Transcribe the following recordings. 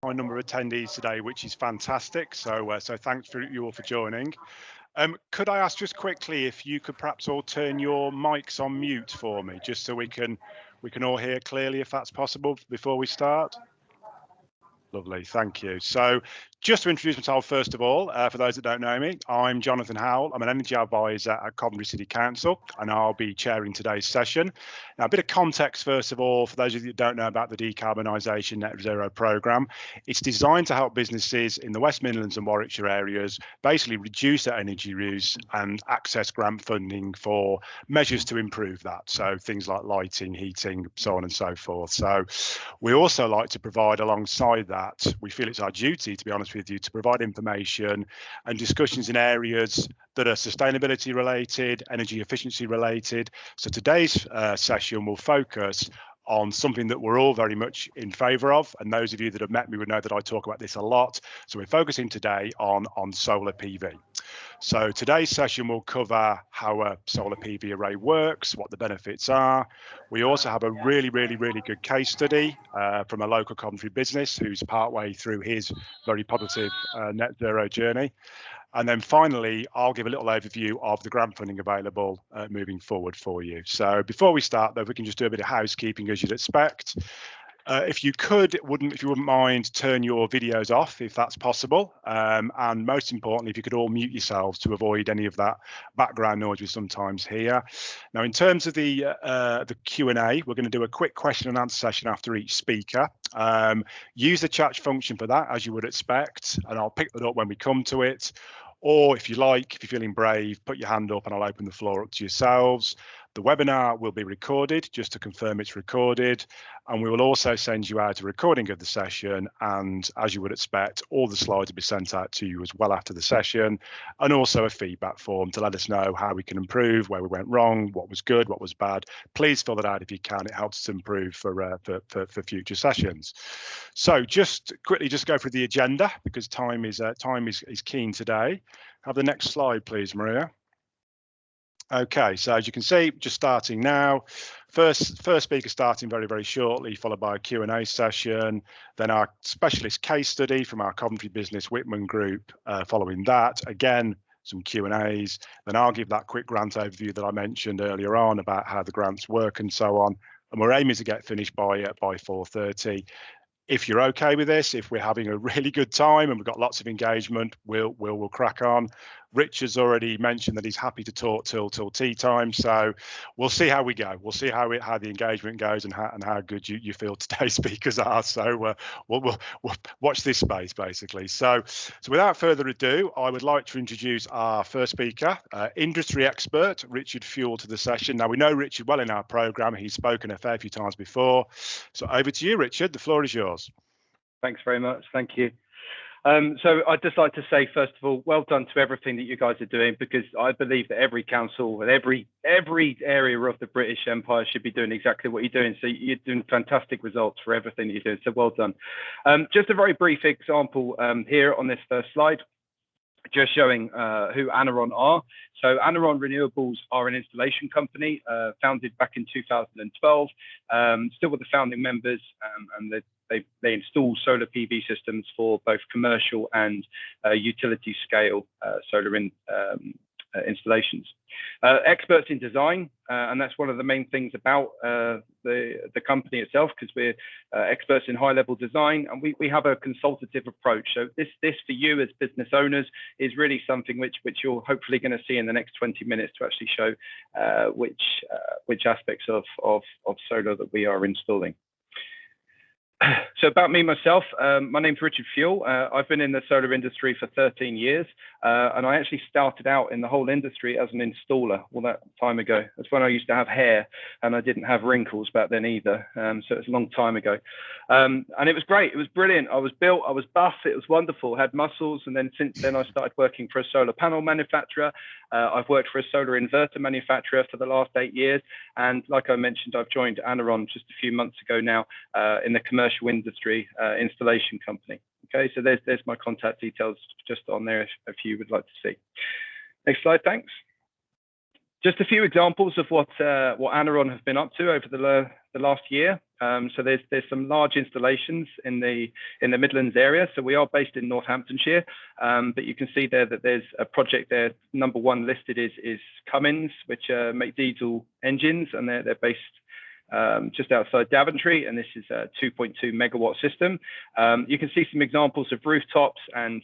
high number of attendees today, which is fantastic. So thanks for you all for joining. Could I ask just quickly if you could perhaps all turn your mics on mute for me, just so we can all hear clearly, if that's possible, before we start? Lovely, thank you. So just to introduce myself, first of all, for those that don't know me, I'm Jonathan Howell. I'm an energy advisor at Coventry City Council, and I'll be chairing today's session. Now, a bit of context, first of all, for those of you that don't know about the decarbonisation net zero programme. It's designed to help businesses in the West Midlands and Warwickshire areas basically reduce their energy use and access grant funding for measures to improve that. So things like lighting, heating, so on and so forth. So we also like to provide alongside that, we feel it's our duty, to be honest with you, to provide information and discussions in areas that are sustainability related, energy efficiency related. So today's session will focus on something that we're all very much in favour of, and those of you that have met me would know that I talk about this a lot. So we're focusing today on solar PV. So today's session will cover how a solar PV array works, what the benefits are. We also have a really good case study from a local Coventry business who's partway through his very positive net zero journey. And then finally, I'll give a little overview of the grant funding available moving forward for you. So before we start, though, we can just do a bit of housekeeping as you'd expect. If you wouldn't mind, turn your videos off if that's possible, and most importantly, if you could all mute yourselves to avoid any of that background noise we sometimes hear. Now, in terms of the Q&A, we're going to do a quick question and answer session after each speaker. Use the chat function for that, as you would expect, and I'll pick that up when we come to it. Or if you like, if you're feeling brave, put your hand up and I'll open the floor up to yourselves. The webinar will be recorded, just to confirm it's recorded, and we will also send you out a recording of the session, and as you would expect, all the slides will be sent out to you as well after the session, and also a feedback form to let us know how we can improve, where we went wrong, what was good, what was bad. Please fill that out if you can. It helps us improve for future sessions. So just quickly go through the agenda, because time is keen today. Have the next slide, please, Maria. Okay, so as you can see, just starting now, first speaker starting very shortly, followed by a Q&A session, then our specialist case study from our Coventry Business Whitman Group. Following that, again, some Q&As, then I'll give that quick grant overview that I mentioned earlier on about how the grants work and so on, and we're aiming to get finished by 4:30. If you're okay with this, if we're having a really good time and we've got lots of engagement, we'll crack on. Richard's already mentioned that he's happy to talk till tea time, so we'll see how we go. We'll see how the engagement goes and how good you feel today's speakers are. So we'll watch this space basically. So without further ado, I would like to introduce our first speaker, industry expert Richard Fuell, to the session. Now, we know Richard well in our programme. He's spoken a fair few times before. So over to you, Richard. The floor is yours. Thanks very much. Thank you. So I'd just like to say, first of all, well done to everything that you guys are doing, because I believe that every council and every area of the British Empire should be doing exactly what you're doing. So you're doing fantastic results for everything that you're doing. So well done. Just a very brief example here on this first slide, just showing who Aniron are. So Aniron Renewables are an installation company founded back in 2012, still with the founding members, and they install solar PV systems for both commercial and utility scale solar installations. Experts in design, and that's one of the main things about the company itself, because we're experts in high level design, and we have a consultative approach. So this for you as business owners is really something which you're hopefully going to see in the next 20 minutes to actually show which aspects of solar that we are installing. So about me, myself, my name's Richard Fuell. I've been in the solar industry for 13 years, and I actually started out in the whole industry as an installer all that time ago. That's when I used to have hair, and I didn't have wrinkles back then either, so it's a long time ago. And it was great. It was brilliant. I was built, I was buff, it was wonderful, had muscles, and then since then I started working for a solar panel manufacturer. I've worked for a solar inverter manufacturer for the last 8 years, and like I mentioned, I've joined Aniron just a few months ago now in the commercial industry installation company. Okay, so there's my contact details just on there if you would like to see. Next slide, thanks. Just a few examples of what Aniron have been up to over the last year. So there's some large installations in the Midlands area. So we are based in Northamptonshire, but you can see there that there's a project there. Number one listed is Cummins, which make diesel engines, and they're based just outside Daventry, and this is a 2.2 megawatt system. You can see some examples of rooftops and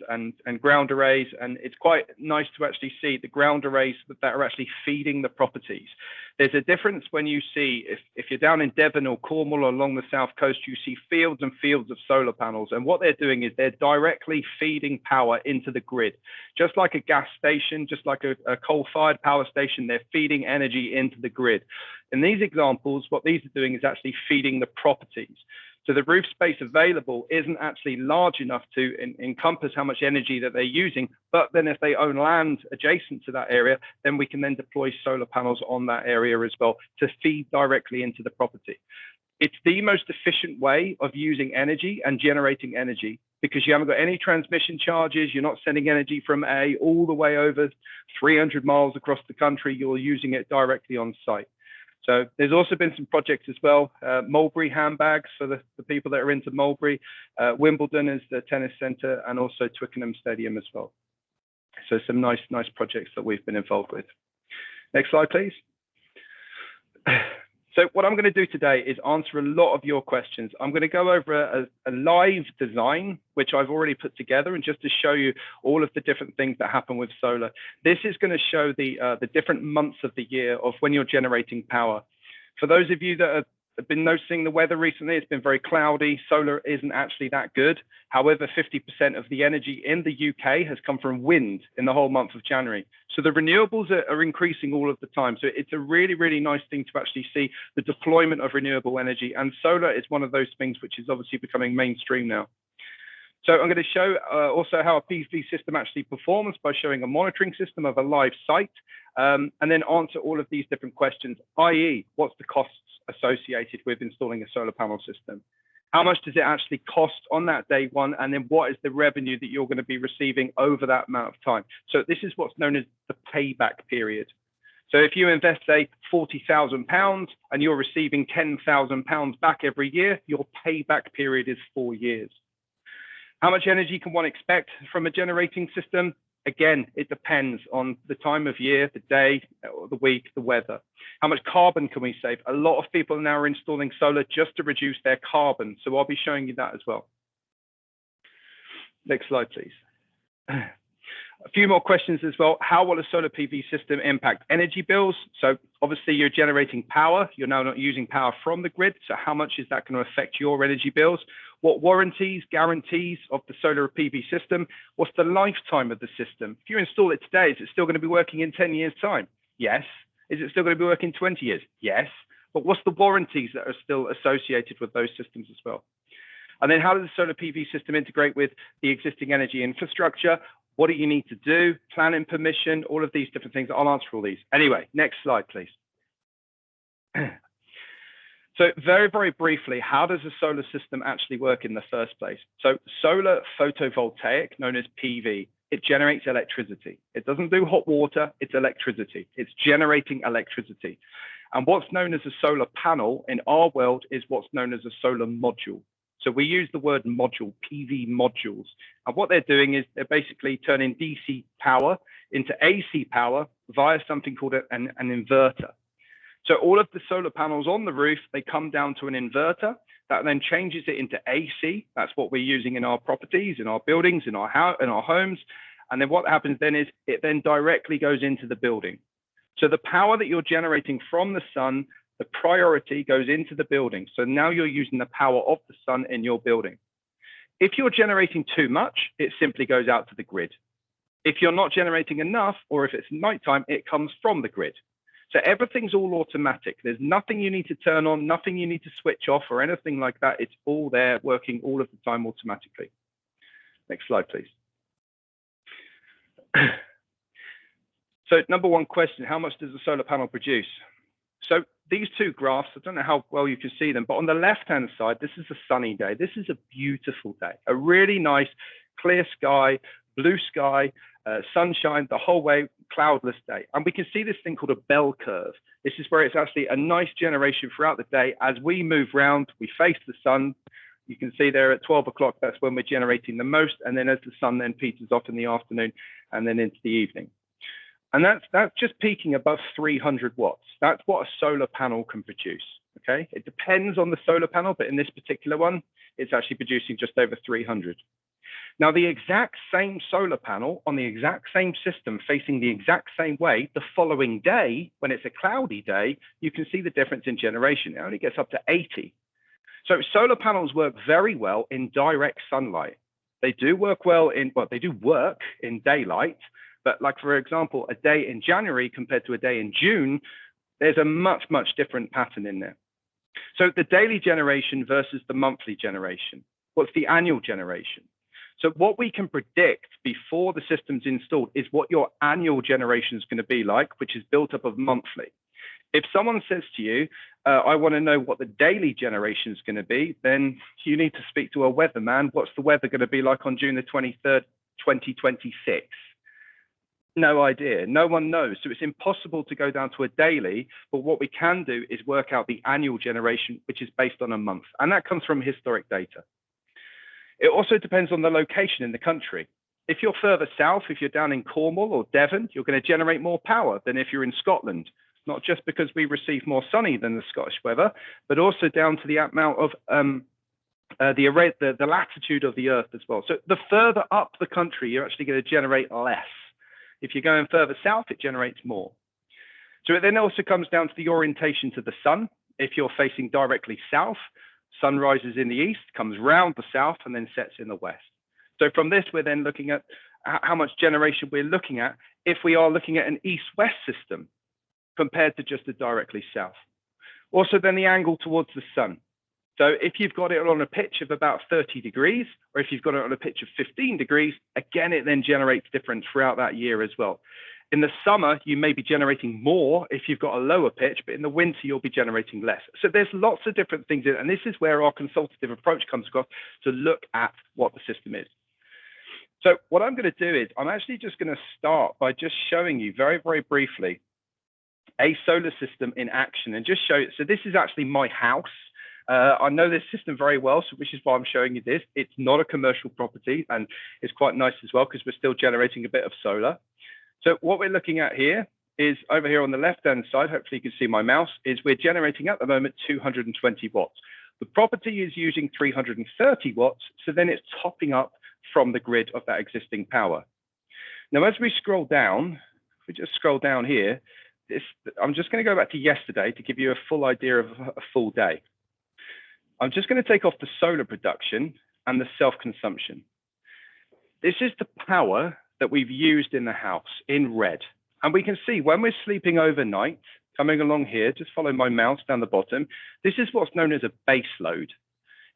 ground arrays, and it's quite nice to actually see the ground arrays that are actually feeding the properties. There's a difference when you see, if you're down in Devon or Cornwall or along the south coast, you see fields and fields of solar panels, and what they're doing is they're directly feeding power into the grid. Just like a gas station, just like a coal-fired power station, they're feeding energy into the grid. In these examples, what these are doing is actually feeding the properties. So the roof space available isn't actually large enough to encompass how much energy that they're using, but then if they own land adjacent to that area, then we can then deploy solar panels on that area as well to feed directly into the property. It's the most efficient way of using energy and generating energy, because you haven't got any transmission charges. You're not sending energy from A all the way over 300 miles across the country. You're using it directly on site. So there's also been some projects as well. Mulberry handbags for the people that are into Mulberry. Wimbledon is the tennis centre, and also Twickenham Stadium as well. So some nice projects that we've been involved with. Next slide, please. So what I'm going to do today is answer a lot of your questions. I'm going to go over a live design, which I've already put together, and just to show you all of the different things that happen with solar. This is going to show the different months of the year of when you're generating power. For those of you that have been noticing the weather recently, it's been very cloudy. Solar isn't actually that good. However, 50% of the energy in the UK has come from wind in the whole month of January. So the renewables are increasing all of the time. So it's a really, really nice thing to actually see the deployment of renewable energy. And solar is one of those things which is obviously becoming mainstream now. So I'm going to show also how a PV system actually performs by showing a monitoring system of a live site, and then answer all of these different questions, i.e. what's the costs associated with installing a solar panel system? How much does it actually cost on that day one? And then what is the revenue that you're going to be receiving over that amount of time? So this is what's known as the payback period. So if you invest, say, £40,000 and you're receiving £10,000 back every year, your payback period is 4 years. How much energy can one expect from a generating system? Again, it depends on the time of year, the day, or the week, the weather. How much carbon can we save? A lot of people now are installing solar just to reduce their carbon. So I'll be showing you that as well. Next slide, please. A few more questions as well. How will a solar PV system impact energy bills? So obviously you're generating power. You're now not using power from the grid. So how much is that going to affect your energy bills? What warranties, guarantees of the solar PV system? What's the lifetime of the system? If you install it today, is it still going to be working in 10 years' time? Yes. Is it still going to be working 20 years? Yes. But what's the warranties that are still associated with those systems as well? And then how does the solar PV system integrate with the existing energy infrastructure? What do you need to do? Planning permission, all of these different things. I'll answer all these. Anyway, next slide, please. So very, very briefly, how does a solar system actually work in the first place? So solar photovoltaic, known as PV, it generates electricity. It doesn't do hot water, it's electricity. It's generating electricity. And what's known as a solar panel in our world is what's known as a solar module. So we use the word module, PV modules. And what they're doing is they're basically turning DC power into AC power via something called an inverter. So all of the solar panels on the roof, they come down to an inverter that then changes it into AC. That's what we're using in our properties, in our buildings, in our homes. And then what happens then is it then directly goes into the building. So the power that you're generating from the sun, the priority goes into the building. So now you're using the power of the sun in your building. If you're generating too much, it simply goes out to the grid. If you're not generating enough, or if it's nighttime, it comes from the grid. So everything's all automatic. There's nothing you need to turn on, nothing you need to switch off or anything like that. It's all there working all of the time automatically. Next slide, please. So number one question, how much does a solar panel produce? So these two graphs, I don't know how well you can see them, but on the left-hand side, this is a sunny day. This is a beautiful day, a really nice, clear sky, blue sky, sunshine the whole way, cloudless day. And we can see this thing called a bell curve. This is where it's actually a nice generation throughout the day. As we move round, we face the sun. You can see there at 12 o'clock, that's when we're generating the most. And then as the sun then peters off in the afternoon and then into the evening. And that's just peaking above 300 watts. That's what a solar panel can produce, okay? It depends on the solar panel, but in this particular one, it's actually producing just over 300. Now, the exact same solar panel on the exact same system facing the exact same way, the following day, when it's a cloudy day, you can see the difference in generation. It only gets up to 80. So solar panels work very well in direct sunlight. They do work well in, well, they do work in daylight, but like, for example, a day in January compared to a day in June, there's a much, much different pattern in there. So the daily generation versus the monthly generation. What's the annual generation? So what we can predict before the system's installed is what your annual generation is going to be like, which is built up of monthly. If someone says to you, I want to know what the daily generation is going to be, then you need to speak to a weatherman. What's the weather going to be like on June the 23rd, 2026? No idea. No one knows. So it's impossible to go down to a daily, but what we can do is work out the annual generation, which is based on a month. And that comes from historic data. It also depends on the location in the country. If you're further south, if you're down in Cornwall or Devon, you're going to generate more power than if you're in Scotland. Not just because we receive more sunny than the Scottish weather, but also down to the amount of the latitude of the Earth as well. So the further up the country, you're actually going to generate less. If you're going further south, it generates more. So it then also comes down to the orientation to the sun. If you're facing directly south, sun rises in the east, comes round the south, and then sets in the west. So from this, we're then looking at how much generation we're looking at if we are looking at an east-west system compared to just a directly south. Also, then the angle towards the sun. So if you've got it on a pitch of about 30 degrees, or if you've got it on a pitch of 15 degrees, again, it then generates difference throughout that year as well. In the summer, you may be generating more if you've got a lower pitch, but in the winter, you'll be generating less. So there's lots of different things in it, and this is where our consultative approach comes across to look at what the system is. So what I'm going to do is I'm actually just going to start by just showing you very, very briefly a solar system in action and just show you. So this is actually my house. I know this system very well, so which is why I'm showing you this. It's not a commercial property, and it's quite nice as well because we're still generating a bit of solar. So what we're looking at here is over here on the left-hand side, hopefully you can see my mouse, is we're generating at the moment 220 watts. The property is using 330 watts, so then it's topping up from the grid of that existing power. Now, as we scroll down, if we just scroll down here, I'm just going to go back to yesterday to give you a full idea of a full day. I'm just going to take off the solar production and the self-consumption. This is the power that we've used in the house in red. And we can see when we're sleeping overnight, coming along here, just follow my mouse down the bottom, this is what's known as a base load.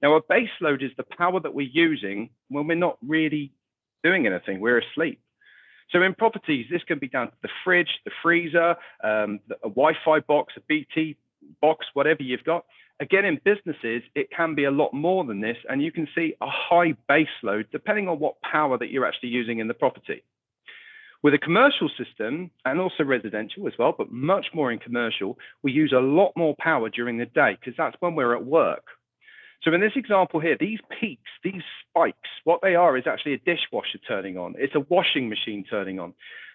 Now, a base load is the power that we're using when we're not really doing anything, we're asleep. So in properties, this can be down to the fridge, the freezer, a Wi-Fi box, a BT box, whatever you've got. Again, in businesses, it can be a lot more than this, and you can see a high base load depending on what power that you're actually using in the property. With a commercial system, and also residential as well, but much more in commercial, we use a lot more power during the day because that's when we're at work. So in this example here, these peaks, these spikes, what they are is actually a dishwasher turning on. It's a washing machine turning on.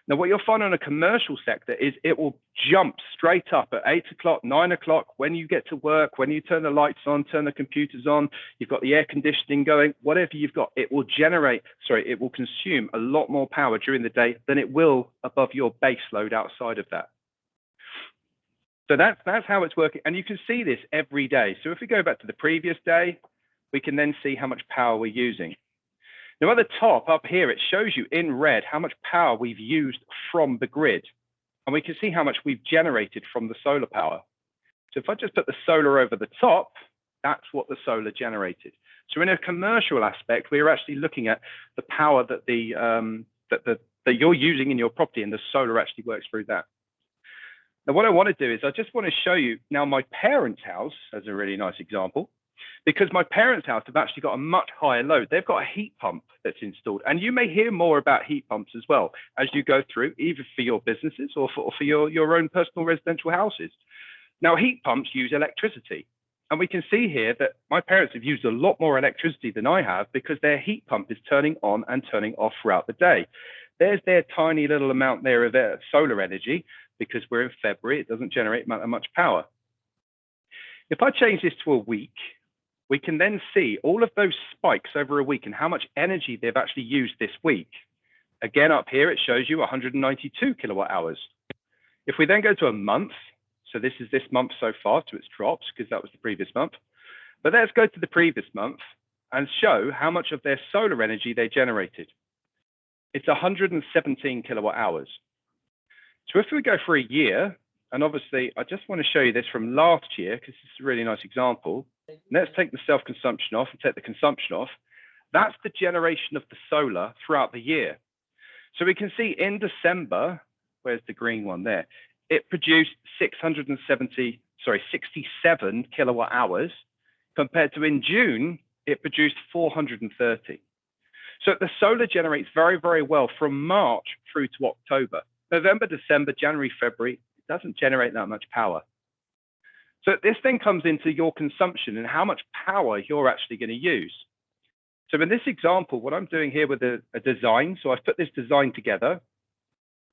Now, what you'll find on a commercial sector is it will jump straight up at 8 o'clock, 9 o'clock, when you get to work, when you turn the lights on, turn the computers on, you've got the air conditioning going, whatever you've got, it will it will consume a lot more power during the day than it will above your base load outside of that. So that's how it's working. And you can see this every day. So if we go back to the previous day, we can then see how much power we're using. Now at the top up here, it shows you in red how much power we've used from the grid. And we can see how much we've generated from the solar power. So if I just put the solar over the top, that's what the solar generated. So in a commercial aspect, we're actually looking at the power that that you're using in your property, and the solar actually works through that. Now, what I want to do is I just want to show you now my parents' house as a really nice example, because my parents' house have actually got a much higher load. They've got a heat pump that's installed. And you may hear more about heat pumps as well as you go through, either for your businesses or for your own personal residential houses. Now, heat pumps use electricity. And we can see here that my parents have used a lot more electricity than I have because their heat pump is turning on and turning off throughout the day. There's their tiny little amount there of their solar energy. Because we're in February, it doesn't generate much power. If I change this to a week, we can then see all of those spikes over a week and how much energy they've actually used this week. Again, up here, it shows you 192 kilowatt hours. If we then go to a month, so this is this month so far, so it's dropped because that was the previous month. But let's go to the previous month and show how much of their solar energy they generated. It's 117 kilowatt hours. So if we go for a year, and obviously I just want to show you this from last year because this is a really nice example. Let's take the self-consumption off and take the consumption off. That's the generation of the solar throughout the year. So we can see in December, where's the green one there? It produced 67 kilowatt hours compared to in June, it produced 430. So the solar generates very, very well from March through to October. November, December, January, February, it doesn't generate that much power. So this then comes into your consumption and how much power you're actually going to use. So in this example, what I'm doing here with a design, so I've put this design together,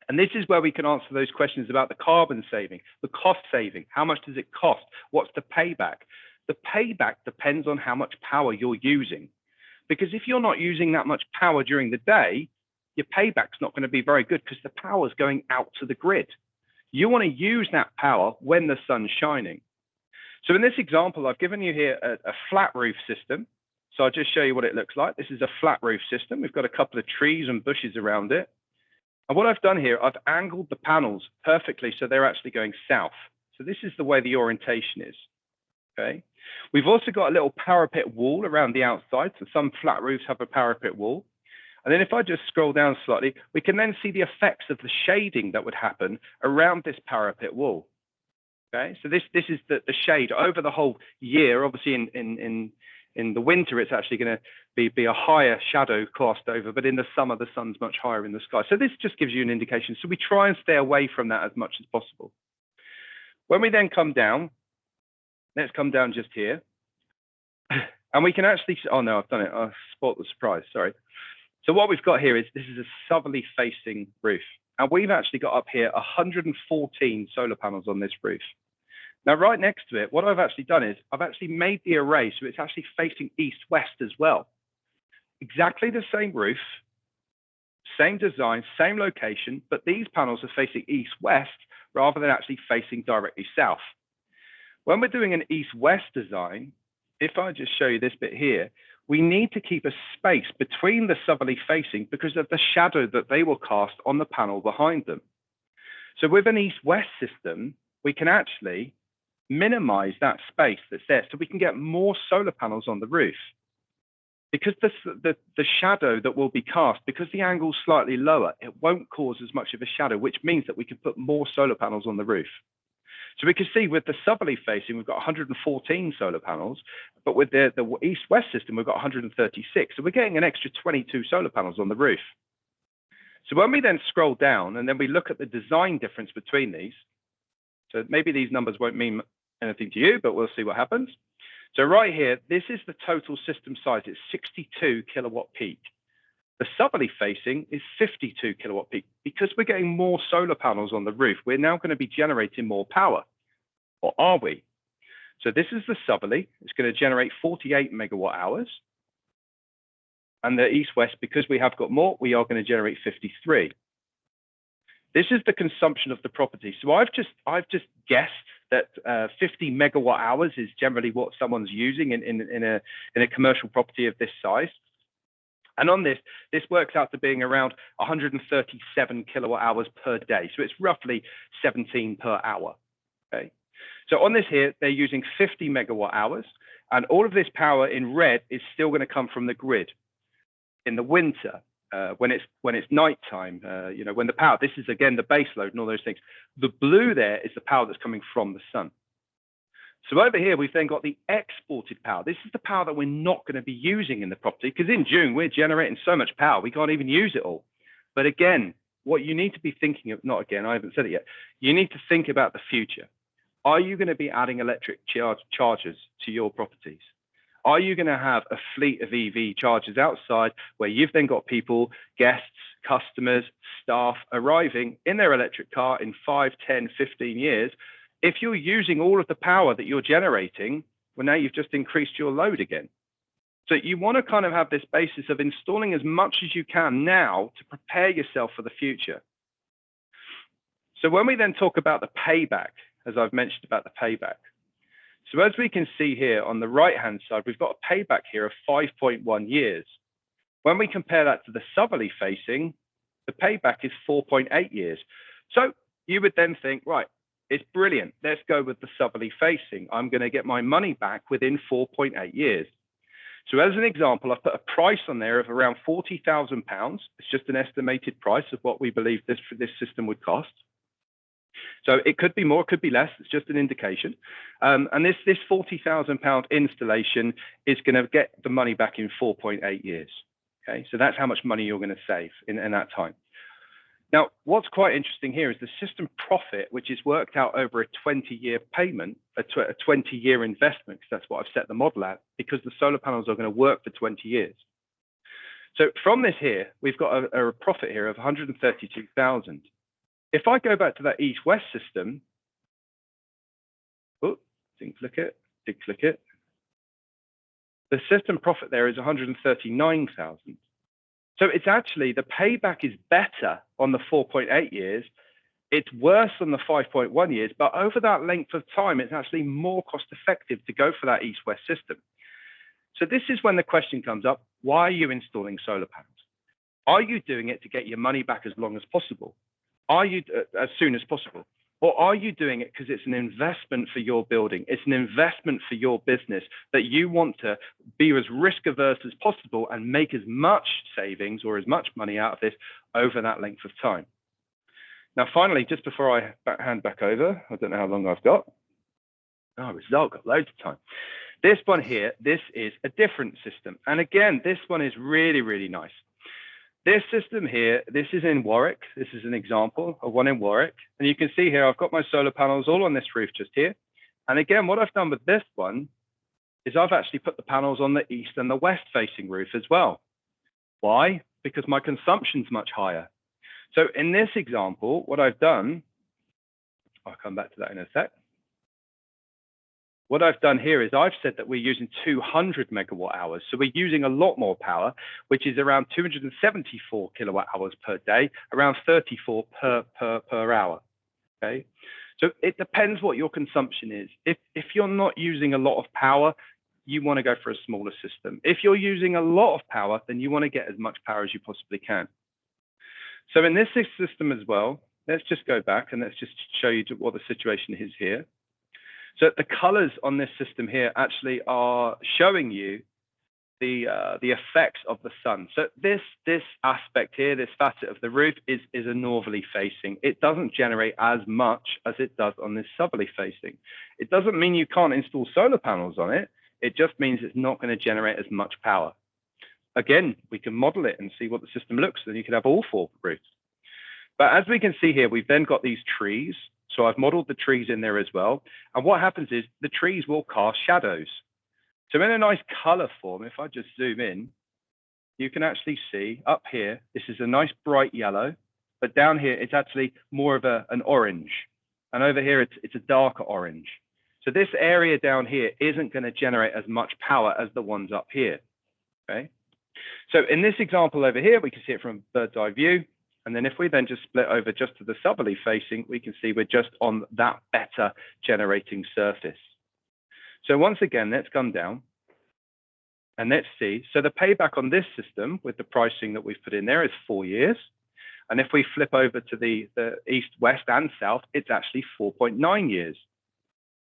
and this is where we can answer those questions about the carbon saving, the cost saving, how much does it cost, what's the payback? The payback depends on how much power you're using. Because if you're not using that much power during the day, your payback's not going to be very good because the power's going out to the grid. You want to use that power when the sun's shining. So in this example, I've given you here a flat roof system. So I'll just show you what it looks like. This is a flat roof system. We've got a couple of trees and bushes around it. And what I've done here, I've angled the panels perfectly so they're actually going south. So this is the way the orientation is, okay? We've also got a little parapet wall around the outside. So some flat roofs have a parapet wall. And then if I just scroll down slightly, we can then see the effects of the shading that would happen around this parapet wall. Okay, so this is the shade over the whole year. Obviously, in the winter, it's actually going to be a higher shadow cast over, but in the summer, the sun's much higher in the sky. So this just gives you an indication. So we try and stay away from that as much as possible. When we then come down, let's come down just here. And we can actually, oh no, I've done it. I spoiled the surprise, sorry. So what we've got here is this is a southerly facing roof. And we've actually got up here 114 solar panels on this roof. Now, right next to it, what I've actually done is I've actually made the array so it's actually facing east-west as well. Exactly the same roof, same design, same location, but these panels are facing east-west rather than actually facing directly south. When we're doing an east-west design, if I just show you this bit here, we need to keep a space between the southerly facing because of the shadow that they will cast on the panel behind them. So with an east-west system, we can actually minimize that space that's there so we can get more solar panels on the roof. Because the shadow that will be cast, because the angle's slightly lower, it won't cause as much of a shadow, which means that we can put more solar panels on the roof. So we can see with the southerly facing, we've got 114 solar panels, but with the east-west system, we've got 136. So we're getting an extra 22 solar panels on the roof. So when we then scroll down and then we look at the design difference between these, so maybe these numbers won't mean anything to you, but we'll see what happens. So right here, this is the total system size. It's 62 kilowatt peak. The southerly facing is 52 kilowatt peak. Because we're getting more solar panels on the roof, we're now going to be generating more power. Or are we? So this is the southerly. It's going to generate 48 megawatt hours. And the east-west, because we have got more, we are going to generate 53. This is the consumption of the property. So I've just guessed that 50 megawatt hours is generally what someone's using in a commercial property of this size. And on this works out to being around 137 kilowatt hours per day. So it's roughly 17 per hour. Okay. So on this here, they're using 50 megawatt hours, and all of this power in red is still going to come from the grid. In the winter, when it's nighttime, when the power, this is again the base load and all those things. The blue there is the power that's coming from the sun. So over here, we've then got the exported power. This is the power that we're not going to be using in the property, because in June, we're generating so much power, we can't even use it all. But again, what you need to be thinking of, not again, I haven't said it yet, you need to think about the future. Are you going to be adding electric chargers to your properties? Are you going to have a fleet of EV chargers outside where you've then got people, guests, customers, staff arriving in their electric car in 5, 10, 15 years? If you're using all of the power that you're generating, well, now you've just increased your load again. So you want to kind of have this basis of installing as much as you can now to prepare yourself for the future. So when we then talk about the payback, as I've mentioned about the payback, so as we can see here on the right-hand side, we've got a payback here of 5.1 years. When we compare that to the southerly facing, the payback is 4.8 years. So you would then think, right, it's brilliant. Let's go with the southerly facing. I'm going to get my money back within 4.8 years. So as an example, I've put a price on there of around £40,000. It's just an estimated price of what we believe this system would cost. So it could be more, it could be less. It's just an indication. And this £40,000 installation is going to get the money back in 4.8 years. Okay, so that's how much money you're going to save in that time. Now, what's quite interesting here is the system profit, which is worked out over a 20-year payment, a 20-year investment, because that's what I've set the model at, because the solar panels are going to work for 20 years. So from this here, we've got a profit here of 132,000. If I go back to that east-west system, oh, didn't click it, did click it. The system profit there is 139,000. So it's actually, the payback is better on the 4.8 years. It's worse on the 5.1 years, but over that length of time, it's actually more cost effective to go for that east-west system. So this is when the question comes up, why are you installing solar panels? Are you doing it to get your money back as long as possible? Are you as soon as possible? Or are you doing it because it's an investment for your building? It's an investment for your business that you want to be as risk averse as possible and make as much savings or as much money out of this over that length of time. Now, finally, just before I hand back over, I don't know how long I've got. Oh, I've got loads of time. This one here, this is a different system. And again, this one is really, really nice. This system here, this is in Warwick. This is an example of one in Warwick. And you can see here, I've got my solar panels all on this roof just here. And again, what I've done with this one is I've actually put the panels on the east and the west facing roof as well. Why? Because my consumption's much higher. So in this example, what I've done, I'll come back to that in a sec. What I've done here is I've said that we're using 200 megawatt hours. So we're using a lot more power, which is around 274 kilowatt hours per day, around 34 per hour. Okay. So it depends what your consumption is. If you're not using a lot of power, you want to go for a smaller system. If you're using a lot of power, then you want to get as much power as you possibly can. So in this system as well, let's just go back and let's just show you what the situation is here. So the colors on this system here actually are showing you the effects of the sun. So this aspect here, this facet of the roof is a northerly facing. It doesn't generate as much as it does on this southerly facing. It doesn't mean you can't install solar panels on it. It just means it's not going to generate as much power. Again, we can model it and see what the system looks like. You can have all four roofs. But as we can see here, we've then got these trees. So I've modeled the trees in there as well. And what happens is the trees will cast shadows. So in a nice color form, if I just zoom in, you can actually see up here, this is a nice bright yellow, but down here, it's actually more of an orange. And over here, it's a darker orange. So this area down here isn't going to generate as much power as the ones up here, okay? So in this example over here, we can see it from a bird's eye view. And then if we then just split over just to the southerly facing, we can see we're just on that better generating surface. So once again, let's come down and let's see. So the payback on this system with the pricing that we've put in there is 4 years. And if we flip over to the east, west and south, it's actually 4.9 years.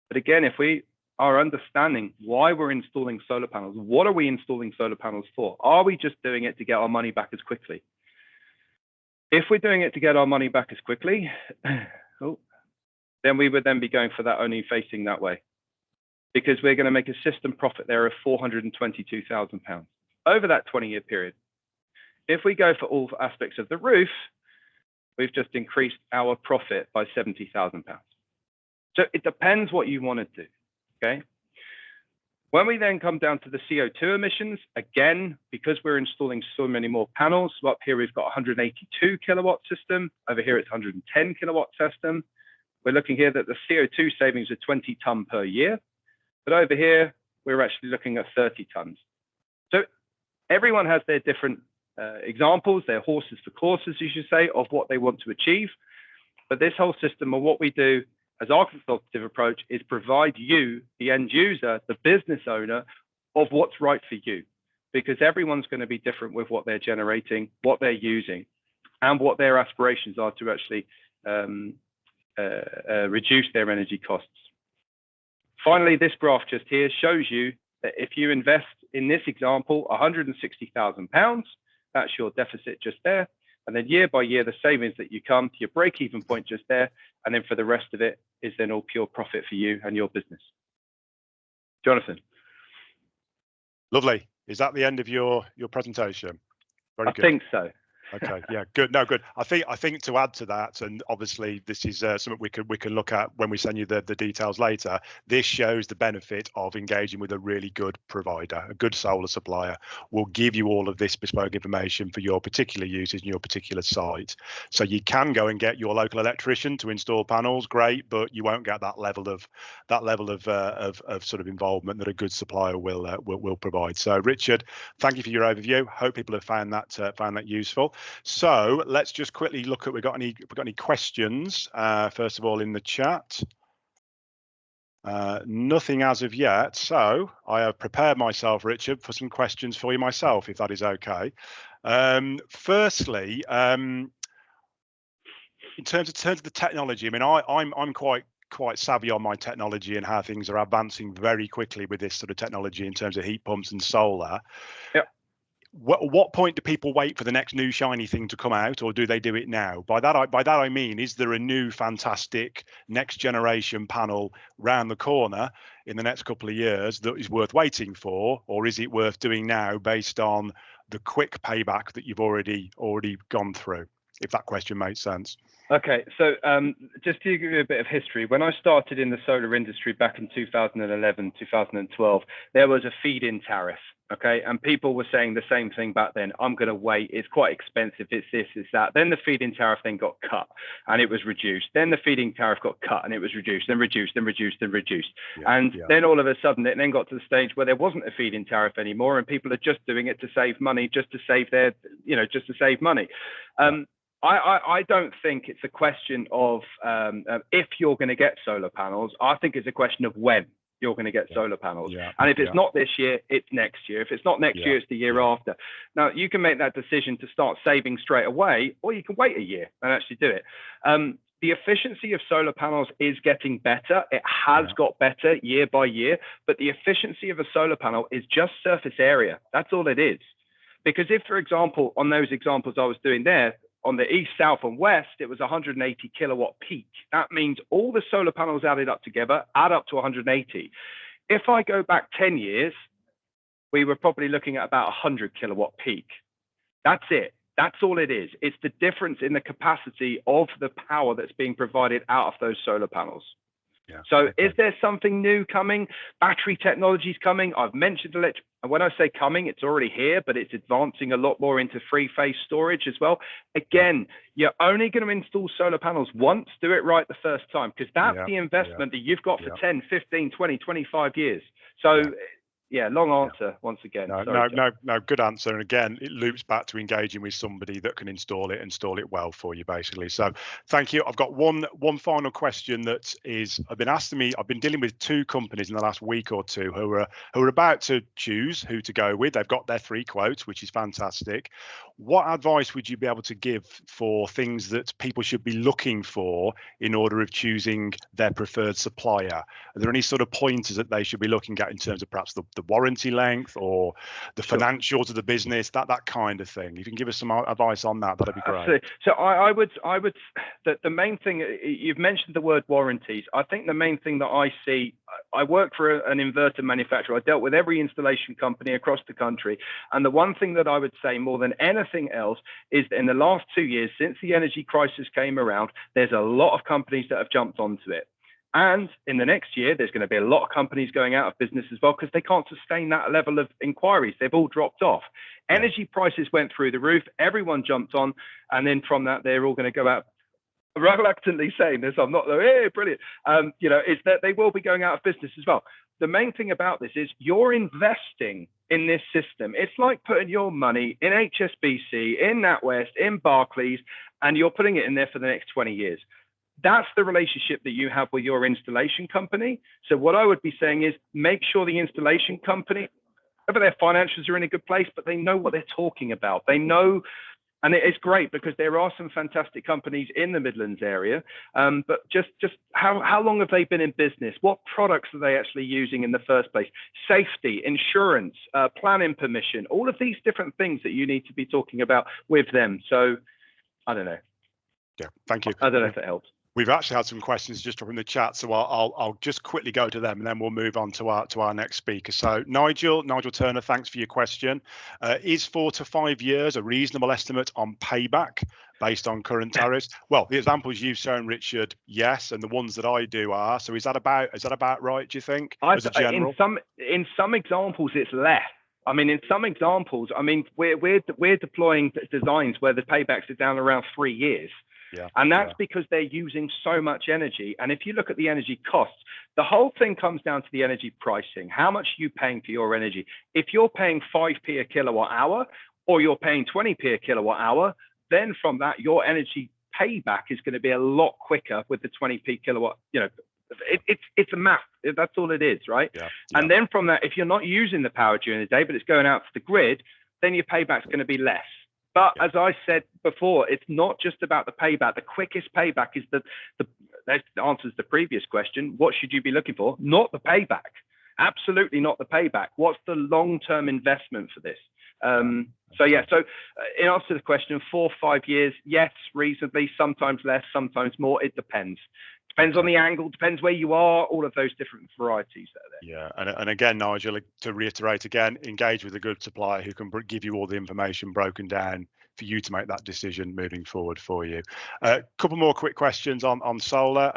But again, if we are understanding why we're installing solar panels, what are we installing solar panels for? Are we just doing it to get our money back as quickly? If we're doing it to get our money back as quickly, then we would then be going for that only facing that way. because we're going to make a system profit there of £422,000 over that 20-year period. If we go for all aspects of the roof, we've just increased our profit by £70,000. So it depends what you want to do, okay? When we then come down to the CO2 emissions, again, because we're installing so many more panels, so up here we've got 182 kilowatt system, over here it's 110 kilowatt system. We're looking here that the CO2 savings are 20 tonne per year, but over here we're actually looking at 30 tonnes. So everyone has their different examples, their horses for courses, you should say, of what they want to achieve. But this whole system, and what we do as our consultative approach, is provide you, the end user, the business owner, of what's right for you, because everyone's going to be different with what they're generating, what they're using, and what their aspirations are to actually reduce their energy costs. Finally, this graph just here shows you that if you invest in this example, £160,000, that's your deficit just there. And then year by year, the savings that you come to your break-even point just there. And then for the rest of it is then all pure profit for you and your business. Jonathan. Lovely. Is that the end of your presentation? Very good. I think so. Okay, yeah, good. No, good. I think to add to that, and obviously this is something we can look at when we send you the details later. This shows the benefit of engaging with a really good provider, a good solar supplier. Will give you all of this bespoke information for your particular uses and your particular site. So you can go and get your local electrician to install panels, great, but you won't get that level of sort of involvement that a good supplier will provide. So Richard, thank you for your overview. Hope people have found that useful. So let's just quickly look at, we've got any questions first of all in the chat. Nothing as of yet, so I have prepared myself, Richard, for some questions for you myself, if that is okay. Firstly, in terms of the technology, I mean, I'm quite savvy on my technology and how things are advancing very quickly with this sort of technology in terms of heat pumps and solar. Yep. What point do people wait for the next new shiny thing to come out, or do they do it now? By that I mean, is there a new fantastic next generation panel round the corner in the next couple of years that is worth waiting for, or is it worth doing now based on the quick payback that you've already gone through? If that question makes sense. Okay, so just to give you a bit of history, when I started in the solar industry back in 2011, 2012, there was a feed-in tariff, okay? And people were saying the same thing back then. I'm going to wait. It's quite expensive. It's this, it's that. Then the feed-in tariff then got cut and it was reduced. Then the feed-in tariff got cut and it was reduced, then reduced, then reduced, then reduced. Then all of a sudden it then got to the stage where there wasn't a feed-in tariff anymore and people are just doing it to save money, just to save their, just to save money. I don't think it's a question of if you're going to get solar panels. I think it's a question of when you're going to get solar panels. And if it's not this year, it's next year. If it's not next year, it's the year after. Now, you can make that decision to start saving straight away, or you can wait a year and actually do it. The efficiency of solar panels is getting better. It has got better year by year, but the efficiency of a solar panel is just surface area. That's all it is. Because if, for example, on those examples I was doing there, on the east, south, and west, it was 180 kilowatt peak. That means all the solar panels added up together add up to 180. If I go back 10 years, we were probably looking at about 100 kilowatt peak. That's it. That's all it is. It's the difference in the capacity of the power that's being provided out of those solar panels. So is there something new coming? Battery technology is coming. I've mentioned electric. And when I say coming, it's already here, but it's advancing a lot more into three-phase storage as well. Again, you're only going to install solar panels once. Do it right the first time, because that's the investment that you've got for 10, 15, 20, 25 years. So long answer once again. No, good answer. And again, it loops back to engaging with somebody that can install it well for you, basically. So thank you. I've got one final question that is, I've been dealing with two companies in the last week or two who are about to choose who to go with. They've got their 3 quotes, which is fantastic. What advice would you be able to give for things that people should be looking for in order of choosing their preferred supplier? Are there any sort of pointers that they should be looking at in terms of perhaps the the warranty length or the financials of the business, that kind of thing. If you can give us some advice on that, that'd be great. Absolutely. So I would that the main thing, you've mentioned the word warranties. I think the main thing that I see, I work for an inverter manufacturer. I dealt with every installation company across the country, and the one thing that I would say more than anything else is that in the last 2 years, since the energy crisis came around, there's a lot of companies that have jumped onto it. And in the next year, there's going to be a lot of companies going out of business as well because they can't sustain that level of inquiries. They've all dropped off. Energy prices went through the roof. Everyone jumped on. And then from that, they're all going to go out. Reluctantly saying this, I'm not, hey, brilliant. Is that they will be going out of business as well. The main thing about this is you're investing in this system. It's like putting your money in HSBC, in NatWest, in Barclays, and you're putting it in there for the next 20 years. That's the relationship that you have with your installation company. So what I would be saying is make sure the installation company, whether their financials are in a good place, but they know what they're talking about. They know, and it's great because there are some fantastic companies in the Midlands area. But just how long have they been in business? What products are they actually using in the first place? Safety, insurance, planning permission, all of these different things that you need to be talking about with them. So I don't know. Yeah, thank you. I don't know if it helps. We've actually had some questions just from the chat, so I'll just quickly go to them and then we'll move on to our next speaker. So Nigel Turner, thanks for your question. Is 4 to 5 years a reasonable estimate on payback based on current tariffs? Well, the examples you've shown, Richard, yes, and the ones that I do are. So is that about right? Do you think? As a general? In some examples, it's less. I mean, in some examples, we're deploying designs where the paybacks are down around 3 years. Yeah, and that's because they're using so much energy. And if you look at the energy costs, the whole thing comes down to the energy pricing. How much are you paying for your energy? If you're paying 5p a kilowatt hour or you're paying 20p a kilowatt hour, then from that, your energy payback is going to be a lot quicker with the 20p kilowatt. It's a math. That's all it is, right? Yeah. And then from that, if you're not using the power during the day, but it's going out to the grid, then your payback's going to be less. But as I said before, it's not just about the payback. The quickest payback is that answers the previous question. What should you be looking for? Not the payback. Absolutely not the payback. What's the long-term investment for this? So in answer to the question, 4 or 5 years, yes, reasonably, sometimes less, sometimes more. It depends. Depends on the angle, depends where you are, all of those different varieties that are there. Yeah, and again, Nigel, to reiterate again, engage with a good supplier who can give you all the information broken down for you to make that decision moving forward for you. A couple more quick questions on solar.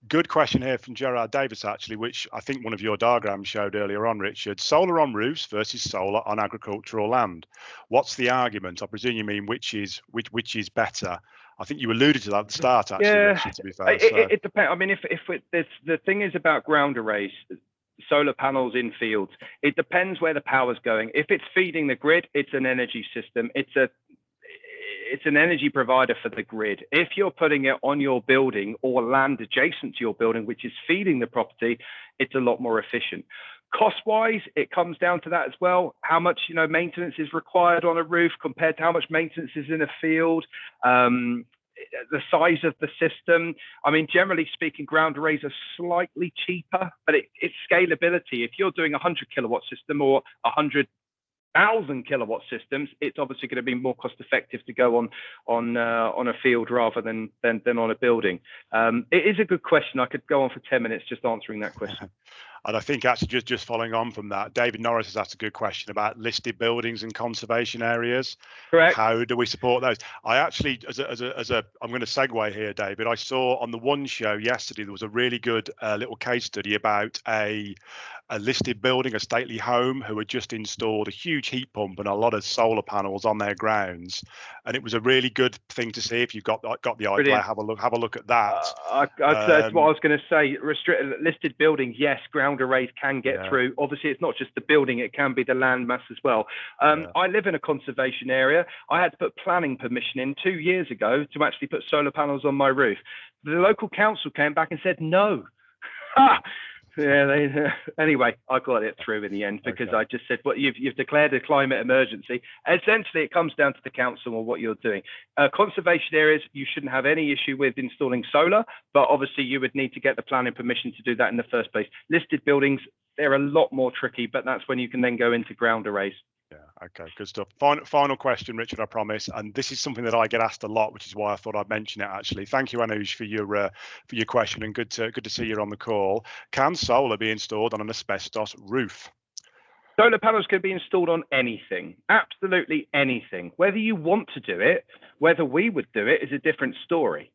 Good question here from Gerard Davis, actually, which I think one of your diagrams showed earlier on, Richard. Solar on roofs versus solar on agricultural land. What's the argument? I presume you mean which is better. I think you alluded to that at the start, actually, Richard, to be fair. It depends. I mean, if the thing is about ground arrays, solar panels in fields, it depends where the power's going. If it's feeding the grid, it's an energy system. It's an energy provider for the grid. If you're putting it on your building or land adjacent to your building, which is feeding the property, it's a lot more efficient. Cost-wise, it comes down to that as well. How much maintenance is required on a roof compared to how much maintenance is in a field. The size of the system. I mean, generally speaking, ground arrays are slightly cheaper, but it's scalability. If you're doing a 100 kilowatt system or 100,000 kilowatt systems, it's obviously going to be more cost effective to go on a field rather than on a building. It is a good question. I could go on for 10 minutes just answering that question. And I think actually just following on from that, David Norris has asked a good question about listed buildings and conservation areas. Correct. How do we support those? I actually, I'm going to segue here, David. I saw on the One Show yesterday, there was a really good little case study about a listed building, a stately home, who had just installed a huge heat pump and a lot of solar panels on their grounds. And it was a really good thing to see. If you've got the idea, brilliant. have a look at that. That's what I was going to say. Restricted listed buildings, yes, ground arrays can get through. Obviously, it's not just the building; it can be the land mass as well. I live in a conservation area. I had to put planning permission in 2 years ago to actually put solar panels on my roof. The local council came back and said no. Yeah, anyway, I got it through in the end because I just said, well, you've declared a climate emergency. Essentially, it comes down to the council and what you're doing. Conservation areas, you shouldn't have any issue with installing solar, but obviously you would need to get the planning permission to do that in the first place. Listed buildings, they're a lot more tricky, but that's when you can then go into ground arrays. Yeah, okay, good stuff. Final question, Richard, I promise. And this is something that I get asked a lot, which is why I thought I'd mention it actually. Thank you, Anuj, for your question, and good to see you on the call. Can solar be installed on an asbestos roof? Solar panels can be installed on anything, absolutely anything. Whether you want to do it, whether we would do it is a different story.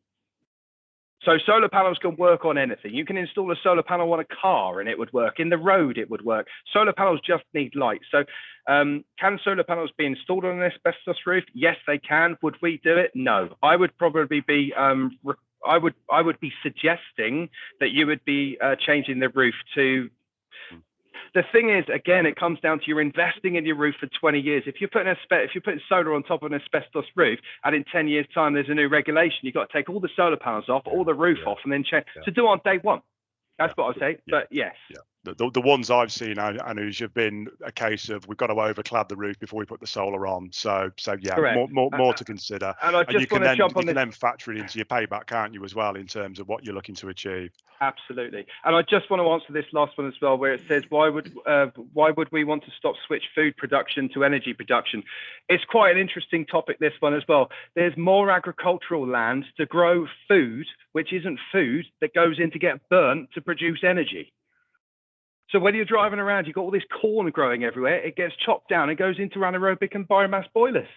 So solar panels can work on anything. You can install a solar panel on a car and it would work. In the road, it would work. Solar panels just need light. So can solar panels be installed on an asbestos roof? Yes, they can. Would we do it? No. I would probably be, I would be suggesting that you would be changing the roof to. The thing is, again, it comes down to you're investing in your roof for 20 years. If you're putting solar on top of an asbestos roof, and in 10 years' time there's a new regulation, you've got to take all the solar panels off, all the roof off, and then change. To do on day one. That's what I say. But yes. The ones I've seen, Anuj, have been a case of we've got to overclad the roof before we put the solar on. So yeah, more to consider. And I just want to jump on this. You can then factor it into your payback, can't you, as well, in terms of what you're looking to achieve. Absolutely. And I just want to answer this last one as well, where it says, why would we want to switch food production to energy production? It's quite an interesting topic, this one as well. There's more agricultural land to grow food, which isn't food, that goes in to get burnt to produce energy. So when you're driving around, you've got all this corn growing everywhere. It gets chopped down and goes into anaerobic and biomass boilers.